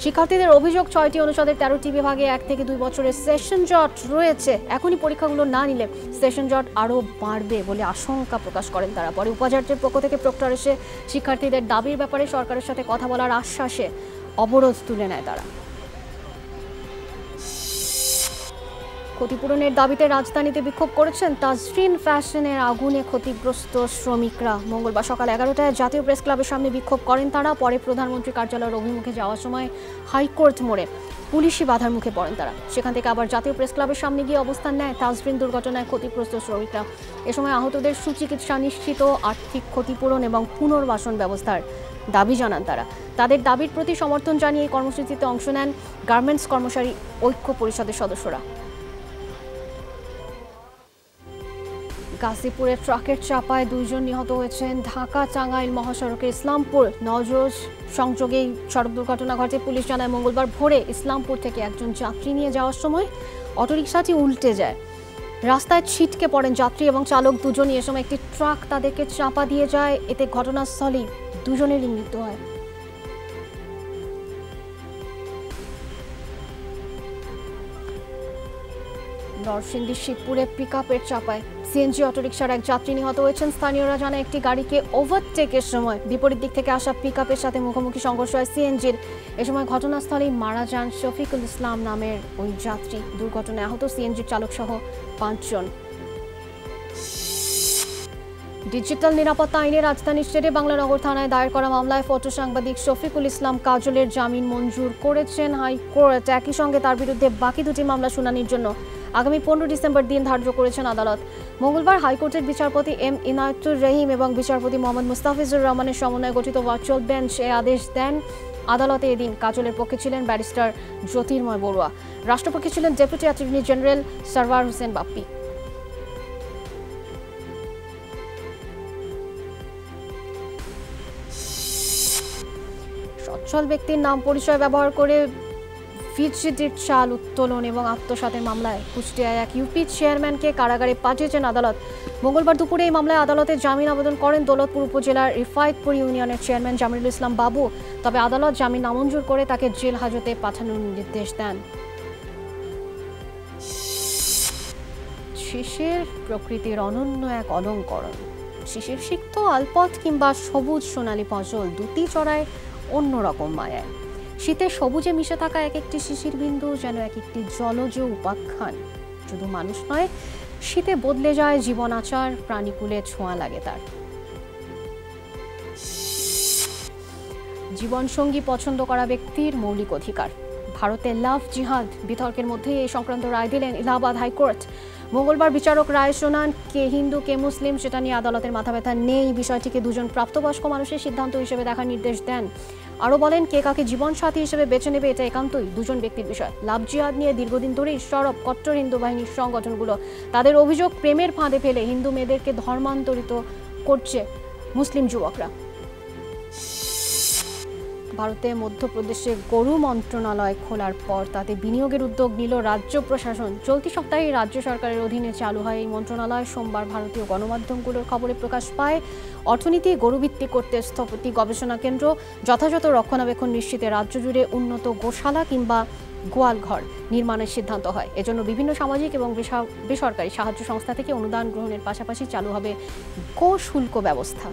S1: শিক্ষার্থীদের অভিযোগ 6টি অনুষদের 13টি বিভাগে 1 থেকে 2 বছরের সেশন জট রয়েছে। এখনই পরীক্ষাগুলো না নিলে সেশন জট আরও বাড়বে বলে আশঙ্কা প্রকাশ করেন তারা। পরে উপাচার্যের পক্ষ থেকে প্রক্টর এসে শিক্ষার্থীদের দাবির ব্যাপারে সরকারের সাথে কথা বলার আশ্বাসে অবরোধ তুলে নেয় তারা। ক্ষতিপূরণের দাবিতে রাজধানীতে বিক্ষোভ করেছেন তাজরিন ফ্যাশনের আগুনে ক্ষতিগ্রস্ত শ্রমিকরা। মঙ্গলবার সকাল 11টায় জাতীয় প্রেস ক্লাবের সামনে বিক্ষোভ করেন তারা। পরে প্রধানমন্ত্রী কার্যালয়ের অভিমুখে যাওয়ার সময় হাইকোর্ট মোড়ে পুলিশি বাধার মুখে পড়েন তারা। সেখান থেকে আবার জাতীয় প্রেস ক্লাবের সামনে গিয়ে অবস্থান নেয় তাজরিন দুর্ঘটনায় ক্ষতিগ্রস্ত শ্রমিকরা। এ সময় আহতদের সুচিকিৎসা নিশ্চিত, আর্থিক ক্ষতিপূরণ এবং পুনর্বাসন ব্যবস্থার দাবি জানান তারা। তাদের দাবির প্রতি সমর্থন জানিয়ে কর্মসূচিতে অংশ নেন গার্মেন্টস কর্মচারী ঐক্য পরিষদের সদস্যরা। গাজীপুরে ট্রাকের চাপায় 2 জন নিহত হয়েছেন। ঢাকা টাঙ্গাইল মহাসড়কের ইসলামপুর নজরোজ সংযোগেই সড়ক দুর্ঘটনা ঘটে। পুলিশ জানায় মঙ্গলবার ভোরে ইসলামপুর থেকে একজন যাত্রী নিয়ে যাওয়ার সময় অটোরিকশাটি উল্টে যায়। রাস্তায় ছিটকে পড়েন যাত্রী এবং চালক দুজনই। এ সময় একটি ট্রাক তাদেরকে চাপা দিয়ে যায়, এতে ঘটনাস্থলেই দুজনেরই মৃত্যু হয়। নরসিংদীর শিবপুরে পিকআপের চাপায় সিএনজি অটোরিকশার এক যাত্রী নিহত হয়েছেন। স্থানীয়রা জানায় একটি গাড়িকে ওভারটেকের সময় বিপরীত দিক থেকে আসা পিকআপের সাথে মুখোমুখি সংঘর্ষ হয় সিএনজির। এ সময় ঘটনাস্থলেই মারা যান শফিকুল ইসলাম নামের ওই যাত্রী। দুর্ঘটনায় আহত সিএনজির চালক সহ 5 জন। ডিজিটাল নিরাপত্তা আইনে রাজধানীর শেরে বাংলানগর থানায় দায়ের করা মামলায় ফটো সাংবাদিক শফিকুল ইসলাম কাজলের জামিন মঞ্জুর করেছেন হাইকোর্ট। একই সঙ্গে তার বিরুদ্ধে বাকি দুটি মামলা শুনানির জন্য আগামী 15 ডিসেম্বর দিন ধার্য করেছেন আদালত। মঙ্গলবার হাইকোর্টের বিচারপতি এম ইনায়েতুর রহিম এবং বিচারপতি মোহাম্মদ মুস্তাফিজুর রহমানের সমন্বয়ে গঠিত ভার্চুয়াল বেঞ্চ এ আদেশ দেন। আদালতে এদিন কাজলের পক্ষে ছিলেন ব্যারিস্টার জ্যোতির্ময় বড়ুয়া, রাষ্ট্রপক্ষে ছিলেন deputy attorney general Sarwar Hossain Bappi. সচ্ছল ব্যক্তির নাম পরিচয় ব্যবহার করে ফিজিডির চাল উত্তোলন এবং আত্মসাতের মামলায় কুষ্টিয়ায় এক ইউপি চেয়ারম্যানকে কারাগারে পাঠিয়েছেন আদালত। মঙ্গলবার দুপুরে এই মামলায় আদালতে জামিন আবেদন করেন দৌলতপুর উপজেলার রিফায়েতপুর ইউনিয়নের চেয়ারম্যান জামিরুল ইসলাম বাবু। তবে আদালত জামিন নামঞ্জুর করে তাকে জেল হাজতে পাঠানোর নির্দেশ দেন। শিশির প্রকৃতির অনন্য এক অলঙ্করণ। শিশির সিক্ত আলপথ কিংবা সবুজ সোনালী ফসল দুটি চড়ায় অন্যরকম মায়ায়। শীতে সবুজে মিশে থাকা এক একটি শিশির বিন্দু যেন এক একটি জলজ উপাখ্যান। শুধু মানুষ নয়, শীতে বদলে যায় জীবন আচার, প্রাণীকুলে ছোঁয়া লাগে তার। জীবনসঙ্গী পছন্দ করা ব্যক্তির মৌলিক অধিকার। ভারতে লাভ জিহাদ বিতর্কের মধ্যেই এই সংক্রান্ত রায় দিলেন এলাহাবাদ হাইকোর্ট। মঙ্গলবার বিচারক রায় শোনান কে হিন্দু কে মুসলিম সেটা নিয়ে আদালতের মাথা ব্যথা নেই। বিষয়টিকে দুজন প্রাপ্তবয়স্ক মানুষের সিদ্ধান্ত হিসেবে দেখার নির্দেশ দেন। আরও বলেন কে কাকে জীবনসাথী হিসেবে বেছে নেবে এটা একান্তই দুজন ব্যক্তির বিষয়। লাভ জিহাদ নিয়ে দীর্ঘদিন ধরেই সরব কট্টর হিন্দু বাহিনীর সংগঠনগুলো তাদের অভিযোগ প্রেমের ফাঁদে ফেলে হিন্দু মেয়েদেরকে ধর্মান্তরিত করছে মুসলিম যুবকরা। ভারতে মধ্যপ্রদেশে গরু মন্ত্রণালয় খোলার পর তাতে বিনিয়োগের উদ্যোগ নিল রাজ্য প্রশাসন। চলতি সপ্তাহে রাজ্য সরকারের অধীনে চালু হয় এই মন্ত্রণালয়। সোমবার ভারতীয় গণমাধ্যমগুলোর খবরে প্রকাশ পায় অর্থনীতি গরুভিত্তিক করতে স্থপতি গবেষণা কেন্দ্র, যথাযথ রক্ষণাবেক্ষণ নিশ্চিতে রাজ্য জুড়ে উন্নত গোশালা কিংবা গোয়াল ঘর নির্মাণের সিদ্ধান্ত হয়। এজন্য বিভিন্ন সামাজিক এবং বেসরকারি সাহায্য সংস্থা থেকে অনুদান গ্রহণের পাশাপাশি চালু হবে গো শুল্ক ব্যবস্থা।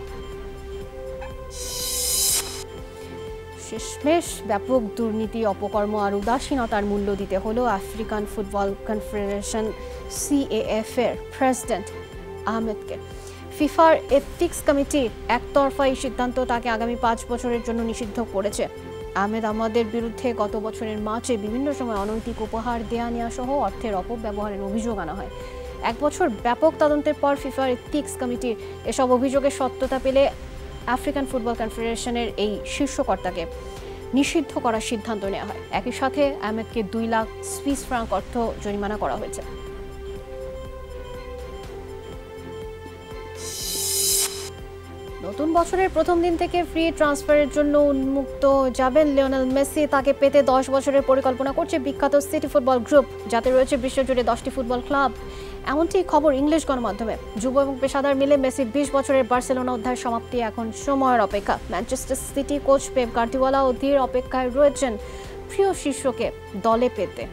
S1: শেষমেশ ব্যাপক দুর্নীতি, অপকর্ম আর উদাসীনতার মূল্য দিতে হলো আফ্রিকান ফুটবল কনফেডারেশন CAF এর প্রেসিডেন্ট আহমেদকে। ফিফার এথিক্স কমিটির একতরফা এই সিদ্ধান্ত তাকে আগামী 5 বছরের জন্য নিষিদ্ধ করেছে। আহমেদ আমাদের বিরুদ্ধে গত বছরের মার্চে বিভিন্ন সময় অনৈতিক উপহার দেয়া নেওয়া সহ অর্থের অপব্যবহারের অভিযোগ আনা হয়। 1 বছর ব্যাপক তদন্তের পর ফিফার এথিক্স কমিটির এসব অভিযোগের সত্যতা পেলে আফ্রিকান ফুটবল কনফেডারেশনের এই শীর্ষকর্তাকে নিষিদ্ধ করার সিদ্ধান্ত নেওয়া হয়। একই সাথে আহমেদকে 2 লাখ সুইস ফ্রাঙ্ক অর্থ জরিমানা করা হয়েছে। নতুন বছরের প্রথম দিন থেকে ফ্রি ট্রান্সফারের জন্য উন্মুক্ত যাবেন লিওনেল মেসি। তাকে পেতে 10 বছরের পরিকল্পনা করছে বিখ্যাত সিটি ফুটবল গ্রুপ, যাতে রয়েছে বিশ্বজুড়ে 10টি ফুটবল ক্লাব। এমনটি খবর ইংলিশ গণমাধ্যমে। যুব এবং পেশাদার মিলে মেসির 20 বছরের বার্সেলোনা অধ্যায়ের সমাপ্তি এখন সময়ের অপেক্ষা। Manchester City coach Pep Guardiola অধীর অপেক্ষায় রয়েছেন প্রিয় শিষ্যকে দলে পেতে।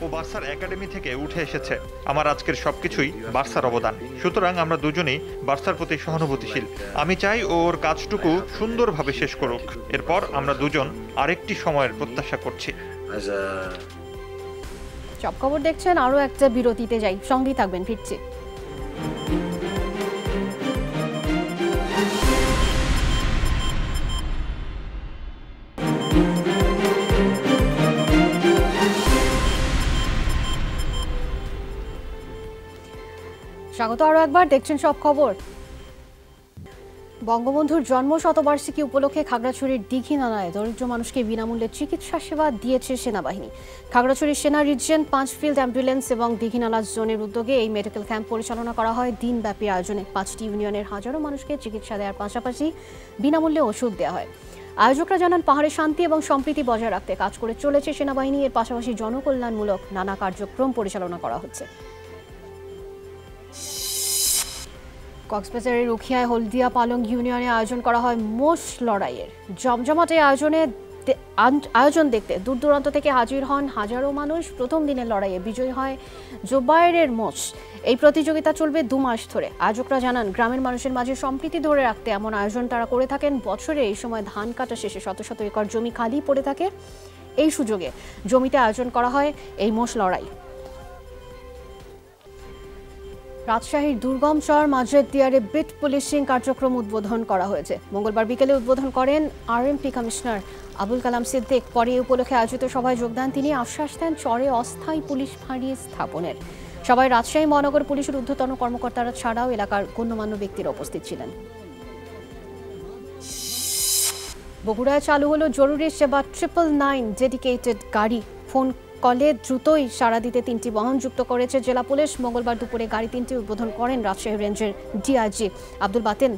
S14: ও বার্সার একাডেমি থেকে উঠে এসেছে। আমার আজকের সবকিছুই বার্সার অবদান। সুতরাং আমরা দুজনেই বার্সার প্রতি সহানুভূতিশীল। আমি চাই ওর কাজটুকু সুন্দরভাবে শেষ করুক। এরপর আমরা দুজন আরেকটি সময়ের প্রত্যাশা করছি।
S1: সব খবর দেখছেন, আরও একটা বিরতিতে যাই, সঙ্গেই থাকবেন, ফিরছি। স্বাগত আরও একবার, দেখছেন সব খবর। বঙ্গবন্ধুর জন্ম শতবার্ষিকী উপলক্ষে খাগড়াছড়ির দীঘিনালায় দরিদ্র মানুষকে বিনামূল্যে চিকিৎসা সেবা দিয়েছে সেনাবাহিনী। খাগড়াছড়ির সেনা রিজিয়ন 5 ফিল্ড অ্যাম্বুলেন্স এবং দীঘিনালা জোনের উদ্যোগে এই মেডিকেল ক্যাম্প পরিচালনা করা হয় দিনব্যাপী আয়োজনে। 5টি ইউনিয়নের হাজারো মানুষকে চিকিৎসা দেওয়ার পাশাপাশি বিনামূল্যে ওষুধ দেওয়া হয়। আয়োজকরা জানান পাহাড়ে শান্তি এবং সম্প্রীতি বজায় রাখতে কাজ করে চলেছে সেনাবাহিনী। এর পাশাপাশি জনকল্যাণমূলক নানা কার্যক্রম পরিচালনা করা হচ্ছে। কক্সবাজারের রুখিয়ায় হলদিয়া পালং ইউনিয়নে আয়োজন করা হয় মোষ লড়াইয়ের। জমজমাটে আয়োজন দেখতে দূর দূরান্ত থেকে হাজির হন হাজারো মানুষ। প্রথম দিনের লড়াইয়ে বিজয়ী হয় জোবায়েরের মোষ। এই প্রতিযোগিতা চলবে 2 মাস ধরে। আয়োজকরা জানান গ্রামের মানুষের মাঝে সম্প্রীতি ধরে রাখতে এমন আয়োজন তারা করে থাকেন। বছরে এই সময় ধান কাটা শেষে শত শত একর জমি খালি পড়ে থাকে। এই সুযোগে জমিতে আয়োজন করা হয় এই মোষ লড়াই। রাজশাহীর দুর্গম চর মাঝের দিয়ারে বিট পুলিশিং কার্যক্রম উদ্বোধন করা হয়েছে। মঙ্গলবার বিকেলে উদ্বোধন করেন আরএমপি কমিশনার আবুল কালাম সিদ্দিক। পরে এই উপলক্ষে আয়োজিত সভায় যোগদান তিনি আশ্বাস দেন চরে অস্থায়ী পুলিশ ফাঁড়ি স্থাপনের। সবাই রাজশাহী মহানগর পুলিশের ঊর্ধ্বতন কর্মকর্তারা ছাড়াও এলাকার গণ্যমান্য ব্যক্তিরা উপস্থিত ছিলেন। বগুড়ায় চালু হলো জরুরি সেবা 999 ডেডিকেটেড গাড়ি। ফোন কলে দ্রুতই সাড়া দিতে 3টি বাহন যুক্ত করেছে জেলা পুলিশ। মঙ্গলবার দুপুরে গাড়ি 3টি উদ্বোধন করেন রাজশাহী রেঞ্জের ডিআইজি আব্দুল বাতেন।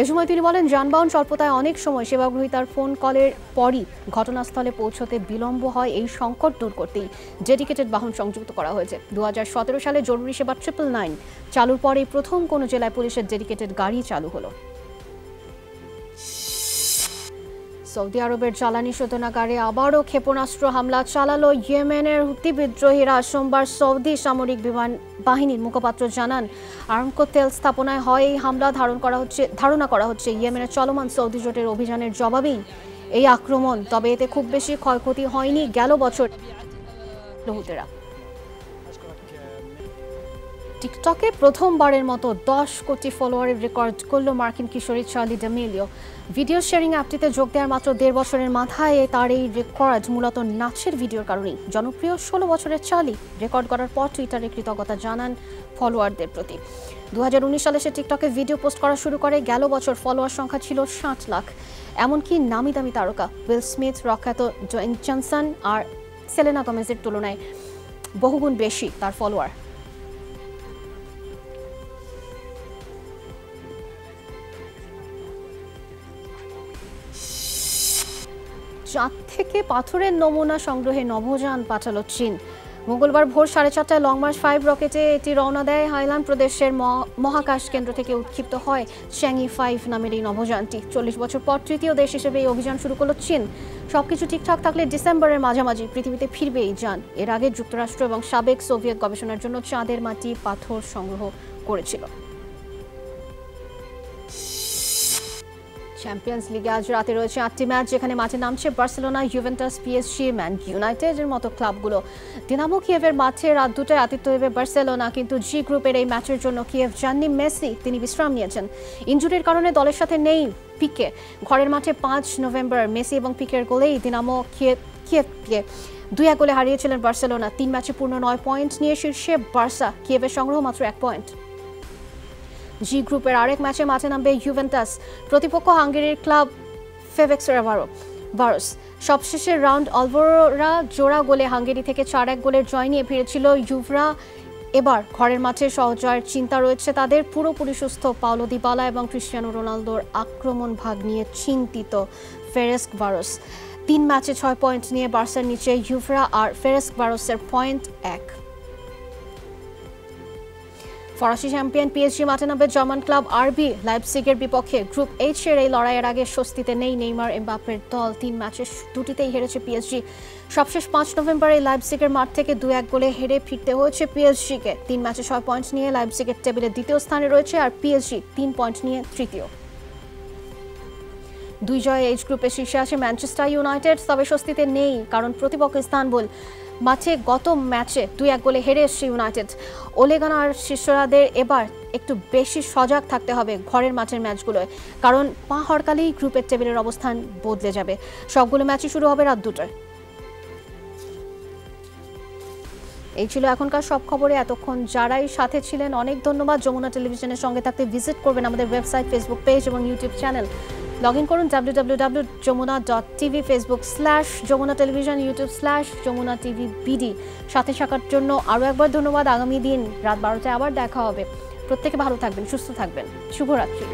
S1: এ সময় তিনি বলেন, যানবাহন স্বল্পতায় অনেক সময় সেবাগ্রহীতার ফোন কলের পরই ঘটনাস্থলে পৌঁছতে বিলম্ব হয়। এই সংকট দূর করতেই ডেডিকেটেড বাহন সংযুক্ত করা হয়েছে। 2017 সালে জরুরি সেবা 999 চালুর পরেই প্রথম কোনো জেলায় পুলিশের ডেডিকেটেড গাড়ি চালু হলো। সৌদি আরবের জ্বালানি শোধনাগারে আবারও ক্ষেপণাস্ত্র হামলা চালালো ইয়েমেনের হুতি বিদ্রোহীরা। সোমবার সৌদি সামরিক বিমান বাহিনীর মুখপাত্র জানান, আরামকো তেল স্থাপনায় হয় এই হামলা ধারণা করা হচ্ছে ইয়েমেনের চলমান সৌদি জোটের অভিযানের জবাবেই এই আক্রমণ। তবে এতে খুব বেশি ক্ষয়ক্ষতি হয়নি। গেল বছর হুতিরা টিকটকে প্রথমবারের মতো 10 কোটি ফলোয়ারের রেকর্ড করল মার্কিন কিশোরী চার্লি ড্যামিলিও। ভিডিও শেয়ারিং অ্যাপটিতে যোগ দেওয়ার মাত্র 1.5 বছরের মাথায় তার এই রেকর্ড মূলত নাচের ভিডিওর কারণেই। জনপ্রিয় 16 বছরের চার্লি রেকর্ড করার পর টুইটারে কৃতজ্ঞতা জানান ফলোয়ারদের প্রতি। 2019 সালে সে টিকটকে ভিডিও পোস্ট করা শুরু করে। গেল বছর ফলোয়ার সংখ্যা ছিল 60 লাখ। এমনকি নামি দামি তারকা উইল স্মিথ, রক্ষাত ডোয়েন জনসন আর সেলেনা গোমেজের তুলনায় বহুগুণ বেশি তার ফলোয়ার। চাঁদ থেকে পাথরের নমুনা সংগ্রহে নভোযান পাঠালো চীন। মঙ্গলবার ভোর 4:30টায় লং মার্চ 5 রকেটে এটি রওনা দেয়। হাইল্যান্ড প্রদেশের মহাকাশ কেন্দ্র থেকে উৎক্ষিপ্ত হয় চ্যাংই 5 নামের এই নভোযানটি। 40 বছর পর তৃতীয় দেশ হিসেবে এই অভিযান শুরু করলো চীন। সবকিছু ঠিকঠাক থাকলে ডিসেম্বরের মাঝামাঝি পৃথিবীতে ফিরবে এই যান। এর আগে যুক্তরাষ্ট্র এবং সাবেক সোভিয়েত গবেষণার জন্য চাঁদের মাটি পাথর সংগ্রহ করেছিল। চ্যাম্পিয়ন্স লিগে আজ রাতে রয়েছে 8টি ম্যাচ, যেখানে মাঠে নামছে বার্সেলোনা, ইউভেন্টাস, পিএসজি, ম্যান ইউনাইটেডের মতো ক্লাবগুলো। দিনামো কিয়েভের মাঠে রাত 2টায় আতিথ্য দেবে বার্সেলোনা। কিন্তু জি গ্রুপের এই ম্যাচের জন্য কিয়েভ যাননি মেসি, তিনি বিশ্রাম নিয়েছেন। ইনজুরির কারণে দলের সাথে নেই পিকে। ঘরের মাঠে 5 নভেম্বর মেসি এবং পিকের গোলেই দিনামো কিয়েভকে 2-1 গোলে হারিয়েছিলেন বার্সেলোনা। 3 ম্যাচে পূর্ণ 9 পয়েন্ট নিয়ে শীর্ষে বার্সা। কিয়েভের সংগ্রহ মাত্র 1 পয়েন্ট। জি গ্রুপের আরেক ম্যাচে মাঠে নামবে ইউভেন্টাস, প্রতিপক্ষ হাঙ্গেরির ক্লাব ফেরেনচভারোস। সবশেষে রাউন্ড অলভোরা জোড়া গোলে হাঙ্গেরি থেকে 4-1 গোলের জয় নিয়ে ফিরেছিল ইউভরা। এবার ঘরের মাঠে সহজয়ের চিন্তা রয়েছে তাদের। পুরোপুরি সুস্থ পাওলো দিবালা এবং ক্রিস্টিয়ানো রোনালদোর আক্রমণ ভাগ নিয়ে চিন্তিত ফেরেনচভারোস। 3 ম্যাচে 6 পয়েন্ট নিয়ে বার্সার নিচে ইউভরা আর ফেরেনচভারোসের পয়েন্ট 1। ফরাসি চ্যাম্পিয়ন পিএসজি মাঠে নামবে জার্মান ক্লাব আরবি লাইপজিগের বিপক্ষে। গ্রুপ এইচ এর এই লড়াইয়ের আগে স্বস্তিতে নেই নেইমার এমবাপ্পের দল। 3 ম্যাচে 2টিতেই হেরেছে পিএসজি। সবশেষ 5 নভেম্বর এই লাইপজিগের মাঠ থেকে 2-1 গোলে হেরে ফিরতে হয়েছে পিএসজিকে। 3 ম্যাচে 6 পয়েন্ট নিয়ে লাইপজিগের টেবিলে দ্বিতীয় স্থানে রয়েছে, আর পিএসজি 3 পয়েন্ট নিয়ে তৃতীয়। 2 জয়ে এইচ গ্রুপে শীর্ষে আছে ম্যানচেস্টার ইউনাইটেড। তবে স্বস্তিতে নেই, কারণ প্রতিপক্ষ ইস্তানবুল মাঠে গত ম্যাচে 2-1 গোলে হেরে এসছে ইউনাইটেড। ওলে গানার শিষ্যরাদের এবার একটু বেশি সজাগ থাকতে হবে ঘরের মাঠের ম্যাচগুলোয়, কারণ পা হরকালেই গ্রুপের টেবিলের অবস্থান বদলে যাবে। সবগুলো ম্যাচই শুরু হবে রাত 2টায়। এই ছিল এখনকার সব খবরে। এতক্ষণ যারাই সাথে ছিলেন অনেক ধন্যবাদ। যমুনা টেলিভিশনের সঙ্গে থাকতে ভিজিট করবেন আমাদের ওয়েবসাইট, ফেসবুক পেজ এবং ইউটিউব চ্যানেল। লগ ইন করুন www.jamuna.tv, Facebook/যমুনা টেলিভিশন, YouTube/যমুনা টিভি বিডি। সাথে থাকার জন্য আরও একবার ধন্যবাদ। আগামী দিন রাত 12টায় আবার দেখা হবে। প্রত্যেকে ভালো থাকবেন, সুস্থ থাকবেন। শুভরাত্রি।